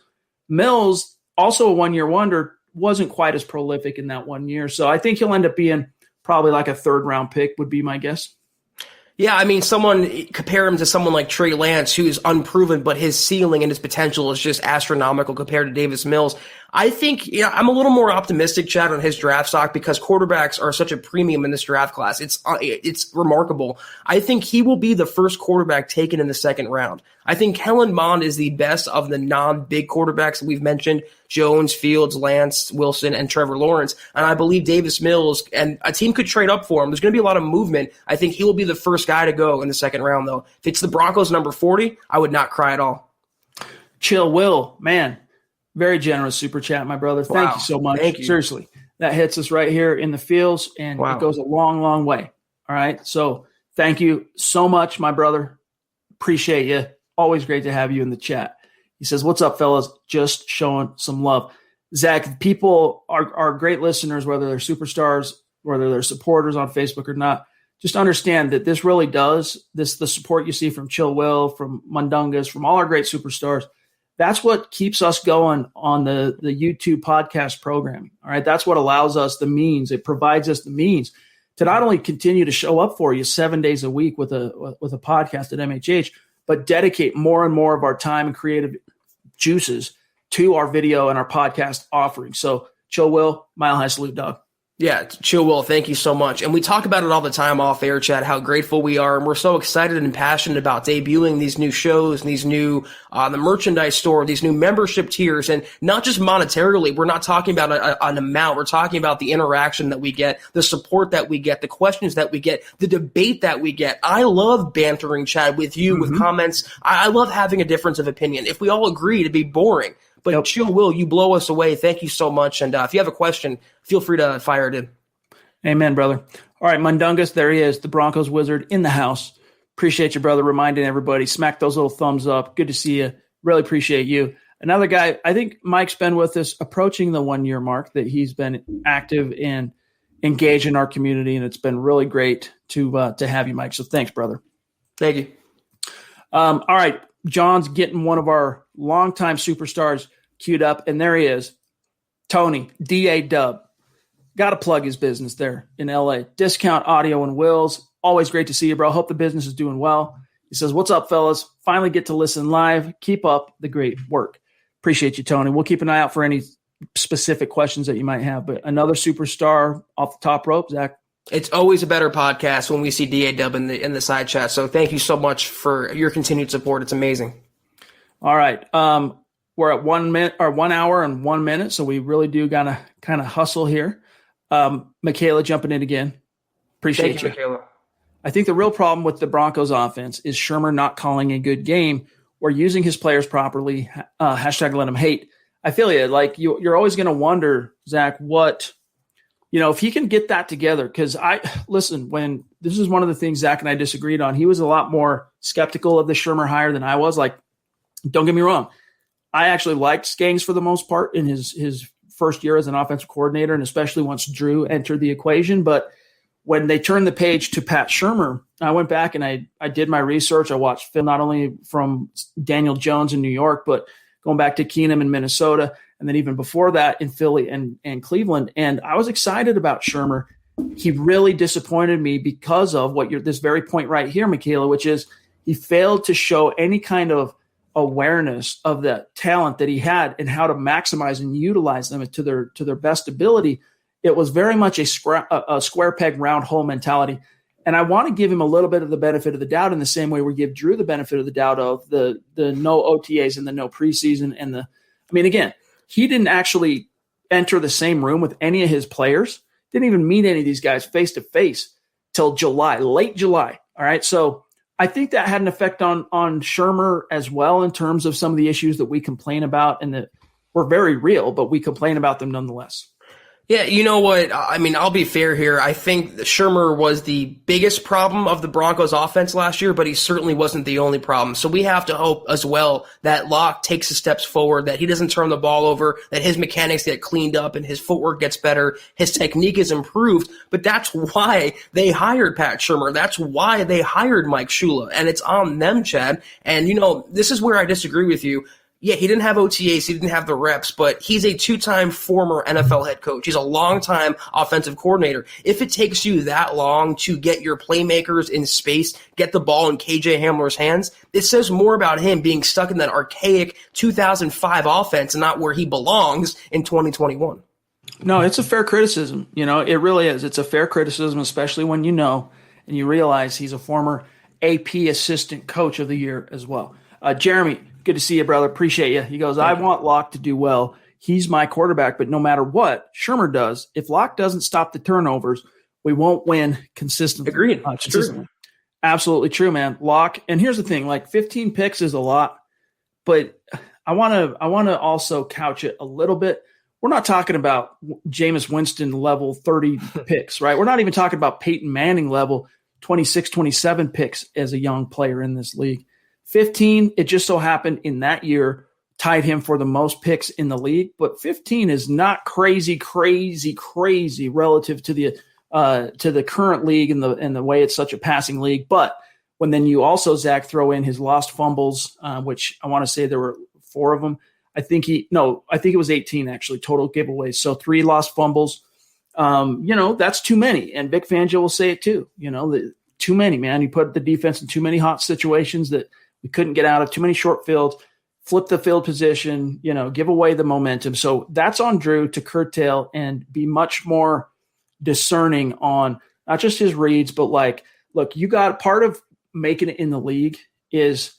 Mills, also a 1 year wonder, wasn't quite as prolific in that 1 year. So I think he'll end up being probably like a 3rd round pick would be my guess. Yeah, I mean, compare him to someone like Trey Lance, who's unproven, but his ceiling and his potential is just astronomical compared to Davis Mills. I think, I'm a little more optimistic, Chad, on his draft stock because quarterbacks are such a premium in this draft class. It's remarkable. I think he will be the first quarterback taken in the 2nd round. I think Kellen Mond is the best of the non-big quarterbacks that we've mentioned, Jones, Fields, Lance, Wilson, and Trevor Lawrence. And I believe Davis Mills, and a team could trade up for him. There's going to be a lot of movement. I think he will be the first guy to go in the 2nd round, though. If it's the Broncos number 40, I would not cry at all. Chill, Will, man. Very generous super chat, my brother. Thank you so much. Thank you. Seriously, that hits us right here in the feels, and it goes a long, long way. All right. So thank you so much, my brother. Appreciate you. Always great to have you in the chat. He says, what's up, fellas? Just showing some love. Zach, people are great listeners, whether they're superstars, whether they're supporters on Facebook or not. Just understand that this really does, the support you see from Chill Will, from Mundungus, from all our great superstars, that's what keeps us going on the YouTube podcast programming. All right. That's what allows us the means. It provides us the means to not only continue to show up for you 7 days a week with a podcast at MHH, but dedicate more and more of our time and creative juices to our video and our podcast offering. So Chill Will, mile high salute, dog. Yeah, Chill Will, thank you so much. And we talk about it all the time off air, Chad, how grateful we are. And we're so excited and passionate about debuting these new shows and these new, the merchandise store, these new membership tiers. And not just monetarily, we're not talking about an amount. We're talking about the interaction that we get, the support that we get, the questions that we get, the debate that we get. I love bantering, Chad, with you, with comments. I love having a difference of opinion. If we all agree, it'd be boring. But Chill Will, you blow us away. Thank you so much. And if you have a question, feel free to fire it in. Amen, brother. All right, Mundungus, there he is, the Broncos wizard in the house. Appreciate you, brother, reminding everybody. Smack those little thumbs up. Good to see you. Really appreciate you. Another guy, I think Mike's been with us approaching the 1 year mark, that he's been active and engaged in our community, and it's been really great to have you, Mike. So thanks, brother. Thank you. All right, John's getting one of our longtime superstars queued up, and there he is, Tony, D-A-Dub. Got to plug his business there in L.A. Discount Audio and Wills. Always great to see you, bro. Hope the business is doing well. He says, what's up, fellas? Finally get to listen live. Keep up the great work. Appreciate you, Tony. We'll keep an eye out for any specific questions that you might have. But another superstar off the top rope, Zach. It's always a better podcast when we see D-A-Dub in the side chat. So thank you so much for your continued support. It's amazing. All right. We're at 1 hour and 1 minute, so we really do gotta kind of hustle here. Michaela jumping in again. Appreciate Thank you, Michaela. I think the real problem with the Broncos offense is Shermer not calling a good game or using his players properly. Hashtag let him hate. I feel you. Like you're always going to wonder, Zach, what, if he can get that together. Because when this is one of the things Zach and I disagreed on, he was a lot more skeptical of the Shermer hire than I was. Like, don't get me wrong. I actually liked Skangs for the most part in his first year as an offensive coordinator, and especially once Drew entered the equation. But when they turned the page to Pat Shermer, I went back and I did my research. I watched film not only from Daniel Jones in New York, but going back to Keenum in Minnesota, and then even before that in Philly and Cleveland. And I was excited about Shermer. He really disappointed me because of this very point right here, Michaela, which is he failed to show any kind of awareness of the talent that he had and how to maximize and utilize them to their best ability. It was very much a square peg round hole mentality. And I want to give him a little bit of the benefit of the doubt in the same way we give Drew the benefit of the doubt of the no OTAs and the no preseason again, he didn't actually enter the same room with any of his players. Didn't even meet any of these guys face to face till late July. All right. So I think that had an effect on Shermer as well in terms of some of the issues that we complain about and that were very real, but we complain about them nonetheless. Yeah, you know what? I mean, I'll be fair here. I think Shermer was the biggest problem of the Broncos offense last year, but he certainly wasn't the only problem. So we have to hope as well that Locke takes the steps forward, that he doesn't turn the ball over, that his mechanics get cleaned up and his footwork gets better, his technique is improved. But that's why they hired Pat Shermer. That's why they hired Mike Shula. And it's on them, Chad. And, this is where I disagree with you. Yeah, he didn't have OTAs, he didn't have the reps, but he's a two-time former NFL head coach. He's a long-time offensive coordinator. If it takes you that long to get your playmakers in space, get the ball in KJ Hamler's hands, it says more about him being stuck in that archaic 2005 offense and not where he belongs in 2021. No, it's a fair criticism. It really is. It's a fair criticism, especially when and you realize he's a former AP assistant coach of the year as well. Jeremy, good to see you, brother. Appreciate you. He goes, I want Locke to do well. He's my quarterback, but no matter what Shermer does, if Locke doesn't stop the turnovers, we won't win consistently. Agreed. Consistently. True. Absolutely true, man. Locke, and here's the thing, 15 picks is a lot, but I want to also couch it a little bit. We're not talking about Jameis Winston level 30 picks, right? We're not even talking about Peyton Manning level 26, 27 picks as a young player in this league. 15, it just so happened in that year, tied him for the most picks in the league. But 15 is not crazy relative to the current league and the way it's such a passing league. But when then you also, Zach, throw in his lost fumbles, which I want to say there were 4 of them. I think it was 18 actually, total giveaways. So 3 lost fumbles. That's too many. And Vic Fangio will say it too. Too many, man. You put the defense in too many hot situations that we couldn't get out of, too many short fields, flip the field position, give away the momentum. So that's on Drew to curtail and be much more discerning on not just his reads, but look, you got part of making it in the league is,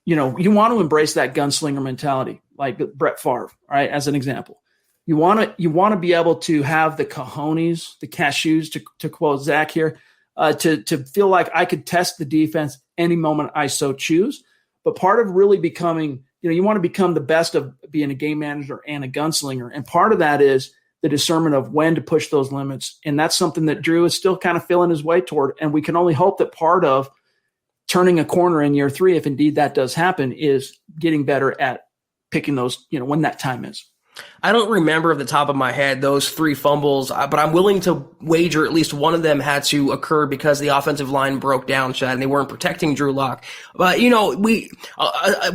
you want to embrace that gunslinger mentality, like Brett Favre, right? As an example, you want to be able to have the cojones, the cashews, to quote Zach here, to feel like I could test the defense any moment I so choose. But part of really becoming, you want to become the best of being a game manager and a gunslinger. And part of that is the discernment of when to push those limits. And that's something that Drew is still kind of feeling his way toward. And we can only hope that part of turning a corner in year 3, if indeed that does happen, is getting better at picking those, when that time is. I don't remember off the top of my head those 3 fumbles, but I'm willing to wager at least one of them had to occur because the offensive line broke down, Chad, and they weren't protecting Drew Lock. But, we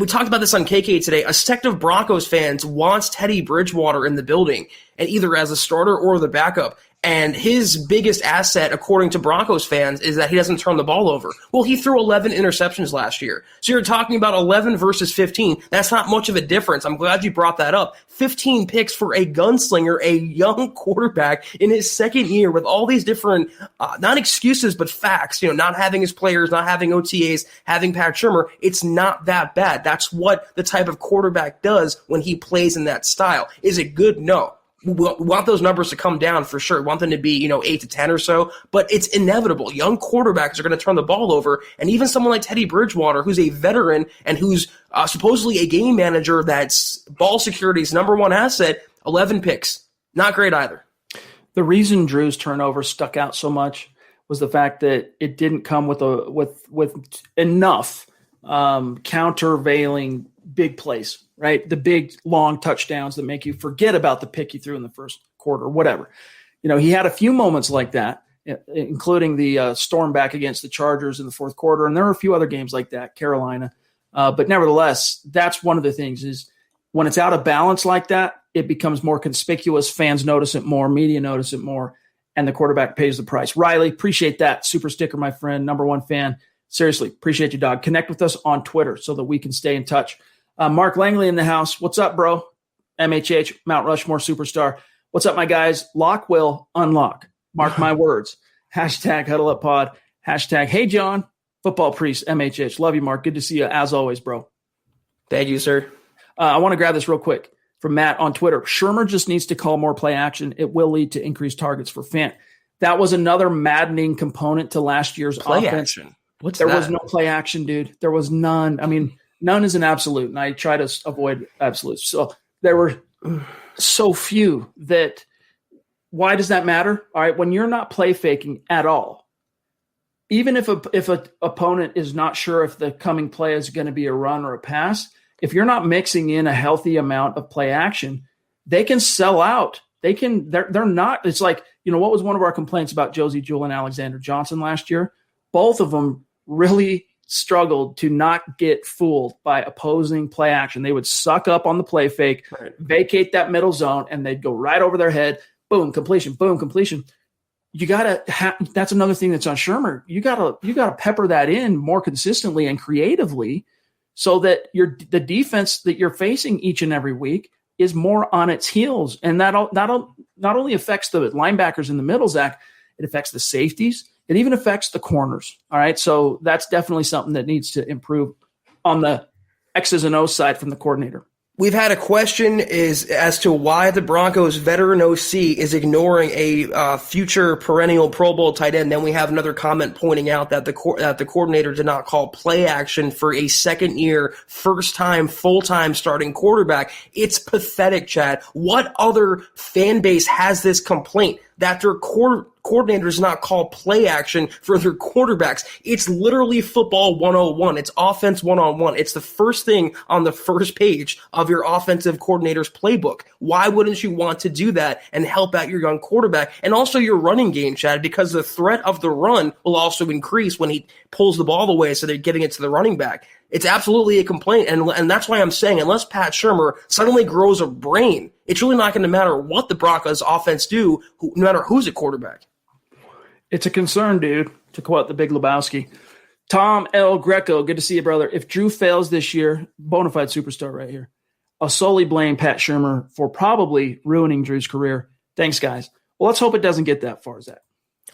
talked about this on KK today. A sect of Broncos fans wants Teddy Bridgewater in the building, and either as a starter or the backup. And his biggest asset, according to Broncos fans, is that he doesn't turn the ball over. Well, he threw 11 interceptions last year. So you're talking about 11 versus 15. That's not much of a difference. I'm glad you brought that up. 15 picks for a gunslinger, a young quarterback in his second year with all these different, not excuses, but facts. Not having his players, not having OTAs, having Pat Shurmur. It's not that bad. That's what the type of quarterback does when he plays in that style. Is it good? No. We want those numbers to come down for sure. We want them to be, 8 to 10 or so, but it's inevitable. Young quarterbacks are going to turn the ball over, and even someone like Teddy Bridgewater, who's a veteran and who's supposedly a game manager that's ball security's number one asset, 11 picks. Not great either. The reason Drew's turnover stuck out so much was the fact that it didn't come with enough countervailing big plays, right? The big, long touchdowns that make you forget about the pick you threw in the first quarter, whatever. He had a few moments like that, including the storm back against the Chargers in the fourth quarter. And there were a few other games like that, Carolina. But nevertheless, that's one of the things is when it's out of balance like that, it becomes more conspicuous. Fans notice it more, media notice it more, and the quarterback pays the price. Riley, appreciate that. Super sticker, my friend, number one fan. Seriously, appreciate you, dog. Connect with us on Twitter so that we can stay in touch. Mark Langley in the house. What's up, bro? MHH, Mount Rushmore superstar. What's up, my guys? Lock will unlock. Mark my words. Hashtag Huddle Up Pod. Hashtag Hey John, football priest, MHH. Love you, Mark. Good to see you as always, bro. Thank you, sir. I want to grab this real quick from Matt on Twitter. Shurmur just needs to call more play action. It will lead to increased targets for Fant. That was another maddening component to last year's play offense. Action. There was no play action, dude. There was none. I mean, none is an absolute, and I try to avoid absolutes. So there were so few that why does that matter? All right, when you're not play faking at all, even if an opponent is not sure if the coming play is going to be a run or a pass, if you're not mixing in a healthy amount of play action, they can sell out. They're not. It's like, what was one of our complaints about Josie Jewell and Alexander Johnson last year? Both of them really struggled to not get fooled by opposing play action. They would suck up on the play fake, right, vacate that middle zone, and they'd go right over their head. Boom, completion. Boom, completion. You gotta. That's another thing that's on Shurmur. You gotta pepper that in more consistently and creatively, so that the defense that you're facing each and every week is more on its heels, and that not only affects the linebackers in the middle, Zach, it affects the safeties. It even affects the corners. All right. So that's definitely something that needs to improve on the X's and O's side from the coordinator. We've had a question as to why the Broncos veteran OC is ignoring a future perennial Pro Bowl tight end. Then we have another comment pointing out that the coordinator did not call play action for a second-year, first-time, full-time starting quarterback. It's pathetic, Chad. What other fan base has this complaint that their coordinators not call play action for their quarterbacks? It's literally football 101. It's offense one-on-one. It's the first thing on the first page of your offensive coordinator's playbook. Why wouldn't you want to do that and help out your young quarterback and also your running game, Chad? Because the threat of the run will also increase when he pulls the ball away, so they're getting it to the running back. It's absolutely a complaint, and that's why I'm saying unless Pat Shurmur suddenly grows a brain, it's really not going to matter what the Broncos offense do, no matter who's at quarterback. It's a concern, dude, to quote the Big Lebowski. Tom L. Greco, good to see you, brother. If Drew fails this year, bona fide superstar right here, I'll solely blame Pat Shurmur for probably ruining Drew's career. Thanks, guys. Well, let's hope it doesn't get that far, Zach.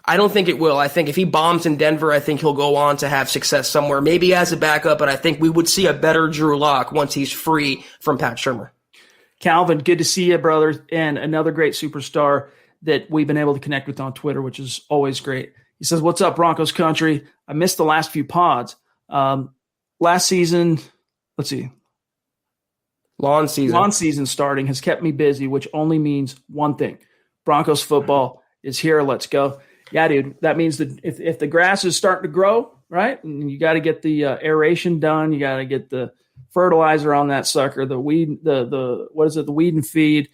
I don't think it will. I think if he bombs in Denver, I think he'll go on to have success somewhere, maybe as a backup, but I think we would see a better Drew Lock once he's free from Pat Shurmur. Calvin, good to see you, brother, and another great superstar that we've been able to connect with on Twitter, which is always great. He says, what's up, Broncos country? I missed the last few pods. Last season, let's see. Lawn season starting has kept me busy, which only means one thing. Broncos football is here. Let's go. Yeah, dude, that means that if the grass is starting to grow, right, and you got to get the aeration done, you got to get the fertilizer on that sucker, the weed, the weed and feed,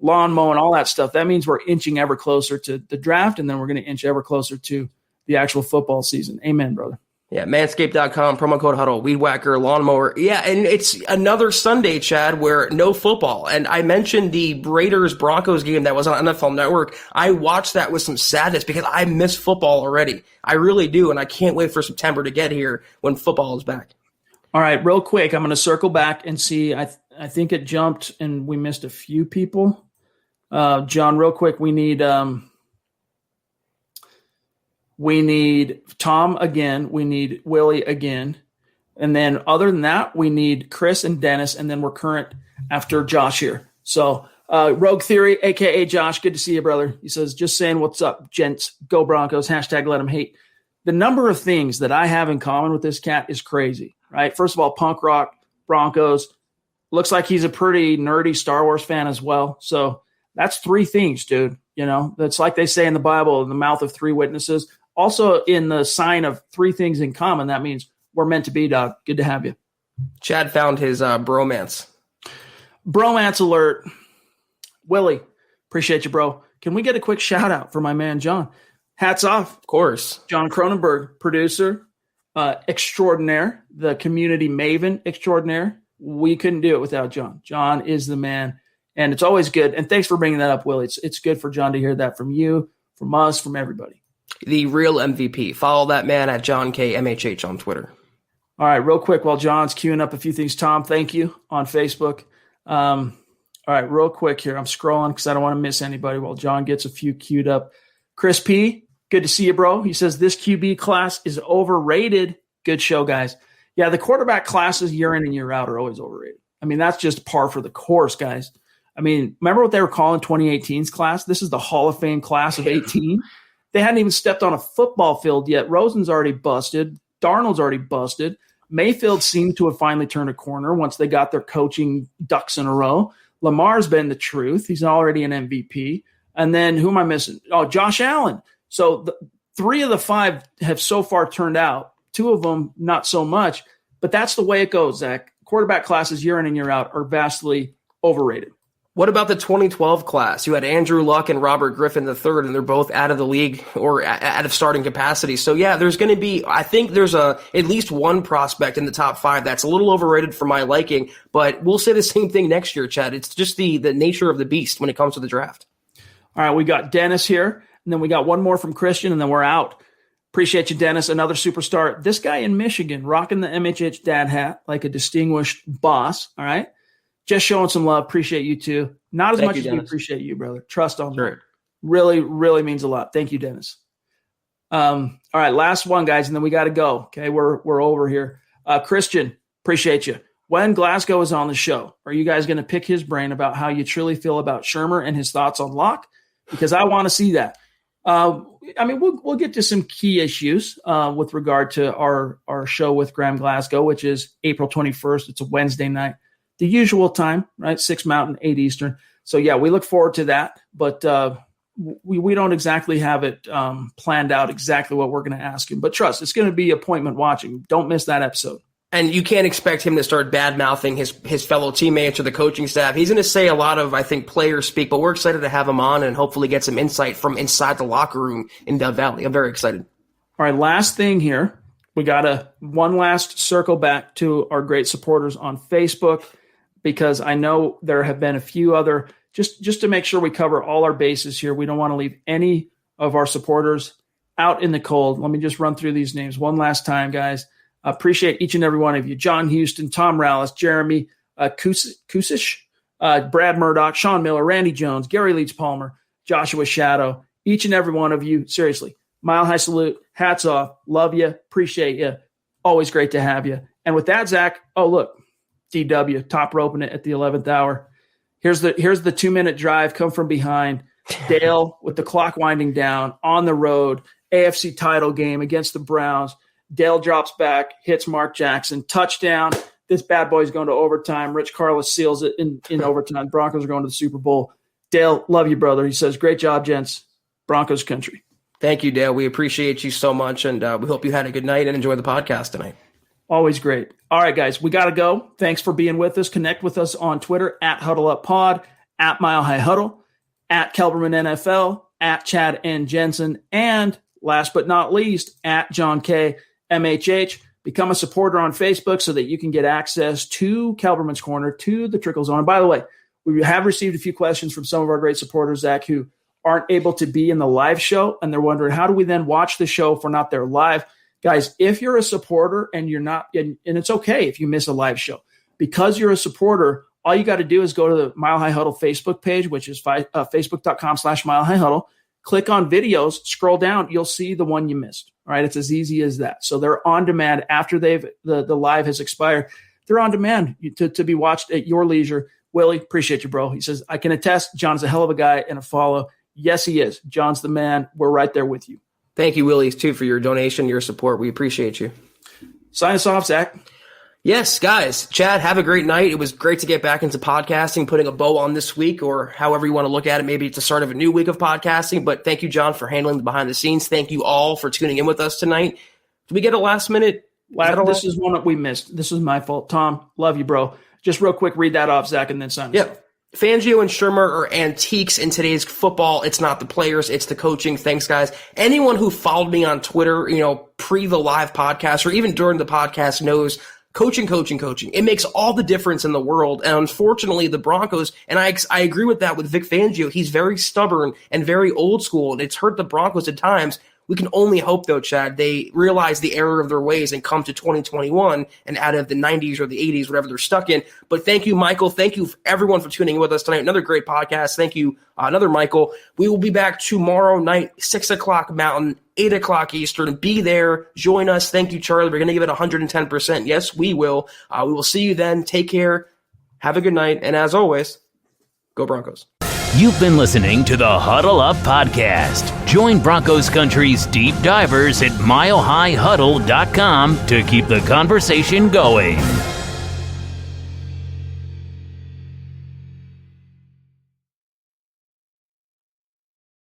lawn mowing, all that stuff. That means we're inching ever closer to the draft, and then we're going to inch ever closer to the actual football season. Amen, brother. Yeah, manscaped.com, promo code HUDDLE, weed whacker, lawnmower. Yeah, and it's another Sunday, Chad, where no football. And I mentioned the Raiders-Broncos game that was on NFL Network. I watched that with some sadness because I miss football already. I really do, and I can't wait for September to get here when football is back. All right, real quick, I'm going to circle back and see. I think it jumped, and we missed a few people. John, real quick, we need Tom again. We need Willie again. And then other than that, we need Chris and Dennis, and then we're current after Josh here. So Rogue Theory, a.k.a. Josh, good to see you, brother. He says, just saying what's up, gents. Go Broncos. Hashtag let them hate. The number of things that I have in common with this cat is crazy, right? First of all, punk rock, Broncos. Looks like he's a pretty nerdy Star Wars fan as well. So that's three things, dude. You know, that's like they say in the Bible, in the mouth of three witnesses. Also, in the sign of three things in common, that means we're meant to be, dog. Good to have you. Chad found his bromance. Bromance alert. Willie, appreciate you, bro. Can we get a quick shout out for my man, John? Hats off. Of course. John Cronenberg, producer extraordinaire, the community maven extraordinaire. We couldn't do it without John. John is the man, and it's always good. And thanks for bringing that up, Willie. It's good for John to hear that from you, from us, from everybody. The real MVP. Follow that man at John K. MHH on Twitter. All right, real quick while John's queuing up a few things. Tom, thank you on Facebook. All right, real quick here. I'm scrolling because I don't want to miss anybody while John gets a few queued up. Chris P., good to see you, bro. He says this QB class is overrated. Good show, guys. Yeah, the quarterback classes year in and year out are always overrated. I mean, that's just par for the course, guys. I mean, remember what they were calling 2018's class? This is the Hall of Fame class of 18. They hadn't even stepped on a football field yet. Rosen's already busted. Darnold's already busted. Mayfield seemed to have finally turned a corner once they got their coaching ducks in a row. Lamar's been the truth. He's already an MVP. And then who am I missing? Oh, Josh Allen. So three of the five have so far turned out. Two of them, not so much. But that's the way it goes, Zach. Quarterback classes year in and year out are vastly overrated. What about the 2012 class? You had Andrew Luck and Robert Griffin III, and they're both out of the league or out of starting capacity. So, yeah, there's going to be – I think there's at least one prospect in the top five that's a little overrated for my liking, but we'll say the same thing next year, Chad. It's just the nature of the beast when it comes to the draft. All right, we got Dennis here, and then we got one more from Christian, and then we're out. Appreciate you, Dennis, another superstar. This guy in Michigan rocking the MHH dad hat like a distinguished boss, all right? Just showing some love. Appreciate you, too. Not as much as we appreciate you, brother. Trust on me. Really, really means a lot. Thank you, Dennis. All right, last one, guys, and then we got to go. Okay, we're over here. Christian, appreciate you. When Glasgow is on the show, are you guys going to pick his brain about how you truly feel about Shurmur and his thoughts on Locke? Because I want to see that. I mean, we'll get to some key issues with regard to our show with Graham Glasgow, which is April 21st. It's a Wednesday night. The usual time, right? 6 Mountain, 8 Eastern. So, yeah, we look forward to that. But we don't exactly have it planned out exactly what we're going to ask him. But trust, it's going to be appointment watching. Don't miss that episode. And you can't expect him to start bad-mouthing his fellow teammates or the coaching staff. He's going to say a lot of, I think, player speak, but we're excited to have him on and hopefully get some insight from inside the locker room in Dove Valley. I'm very excited. All right, last thing here. We got one last circle back to our great supporters on Facebook, because I know there have been a few other, just to make sure we cover all our bases here. We don't want to leave any of our supporters out in the cold. Let me just run through these names one last time, guys. Appreciate each and every one of you. John Houston, Tom Rallis, Jeremy Kusish, Brad Murdoch, Sean Miller, Randy Jones, Gary Leach Palmer, Joshua Shadow, each and every one of you. Seriously, mile high salute, hats off, love you, appreciate you. Always great to have you. And with that, Zach, oh, look, DW, top roping it at the 11th hour. Here's the 2-minute drive, come from behind. Dale with the clock winding down on the road, AFC title game against the Browns. Dale drops back, hits Mark Jackson, touchdown. This bad boy's going to overtime. Rich Carlos seals it in overtime. Broncos are going to the Super Bowl. Dale, love you, brother. He says, great job, gents. Broncos country. Thank you, Dale. We appreciate you so much, and we hope you had a good night and enjoy the podcast tonight. Always great. All right, guys, we got to go. Thanks for being with us. Connect with us on Twitter at HuddleUpPod, at Mile High Huddle, at Kelberman NFL, at Chad and Jensen, and last but not least, at John K. MHH. Become a supporter on Facebook so that you can get access to Kelberman's Corner, to the Trickle Zone. And by the way, we have received a few questions from some of our great supporters, Zach, who aren't able to be in the live show, and they're wondering, how do we then watch the show if we're not there live? Guys, if you're a supporter and you're not, and it's okay if you miss a live show, because you're a supporter, all you got to do is go to the Mile High Huddle Facebook page, which is facebook.com/Mile High Huddle. Click on videos, scroll down, you'll see the one you missed. All right, it's as easy as that. So they're on demand after the live has expired. They're on demand to be watched at your leisure. Willie, appreciate you, bro. He says, I can attest John's a hell of a guy and a follow. Yes, he is. John's the man. We're right there with you. Thank you, Willie, too, for your donation, your support. We appreciate you. Sign us off, Zach. Yes, guys. Chad, have a great night. It was great to get back into podcasting, putting a bow on this week, or however you want to look at it. Maybe it's the start of a new week of podcasting. But thank you, John, for handling the behind the scenes. Thank you all for tuning in with us tonight. Did we get a last minute? This is one that we missed. This is my fault. Tom, love you, bro. Just real quick, read that off, Zach, and then sign us off. Fangio and Shermer are antiques in today's football. It's not the players, it's the coaching. Thanks, guys. Anyone who followed me on Twitter, pre the live podcast or even during the podcast knows coaching. It makes all the difference in the world. And unfortunately, the Broncos, and I agree with that with Vic Fangio, he's very stubborn and very old school, and it's hurt the Broncos at times. We can only hope, though, Chad, they realize the error of their ways and come to 2021 and out of the 90s or the 80s, whatever they're stuck in. But thank you, Michael. Thank you, everyone, for tuning in with us tonight. Another great podcast. Thank you, another Michael. We will be back tomorrow night, 6 o'clock Mountain, 8 o'clock Eastern. Be there. Join us. Thank you, Charlie. We're going to give it 110%. Yes, we will. We will see you then. Take care. Have a good night. And as always, go Broncos. You've been listening to the Huddle Up Podcast. Join Broncos Country's deep divers at milehighhuddle.com to keep the conversation going.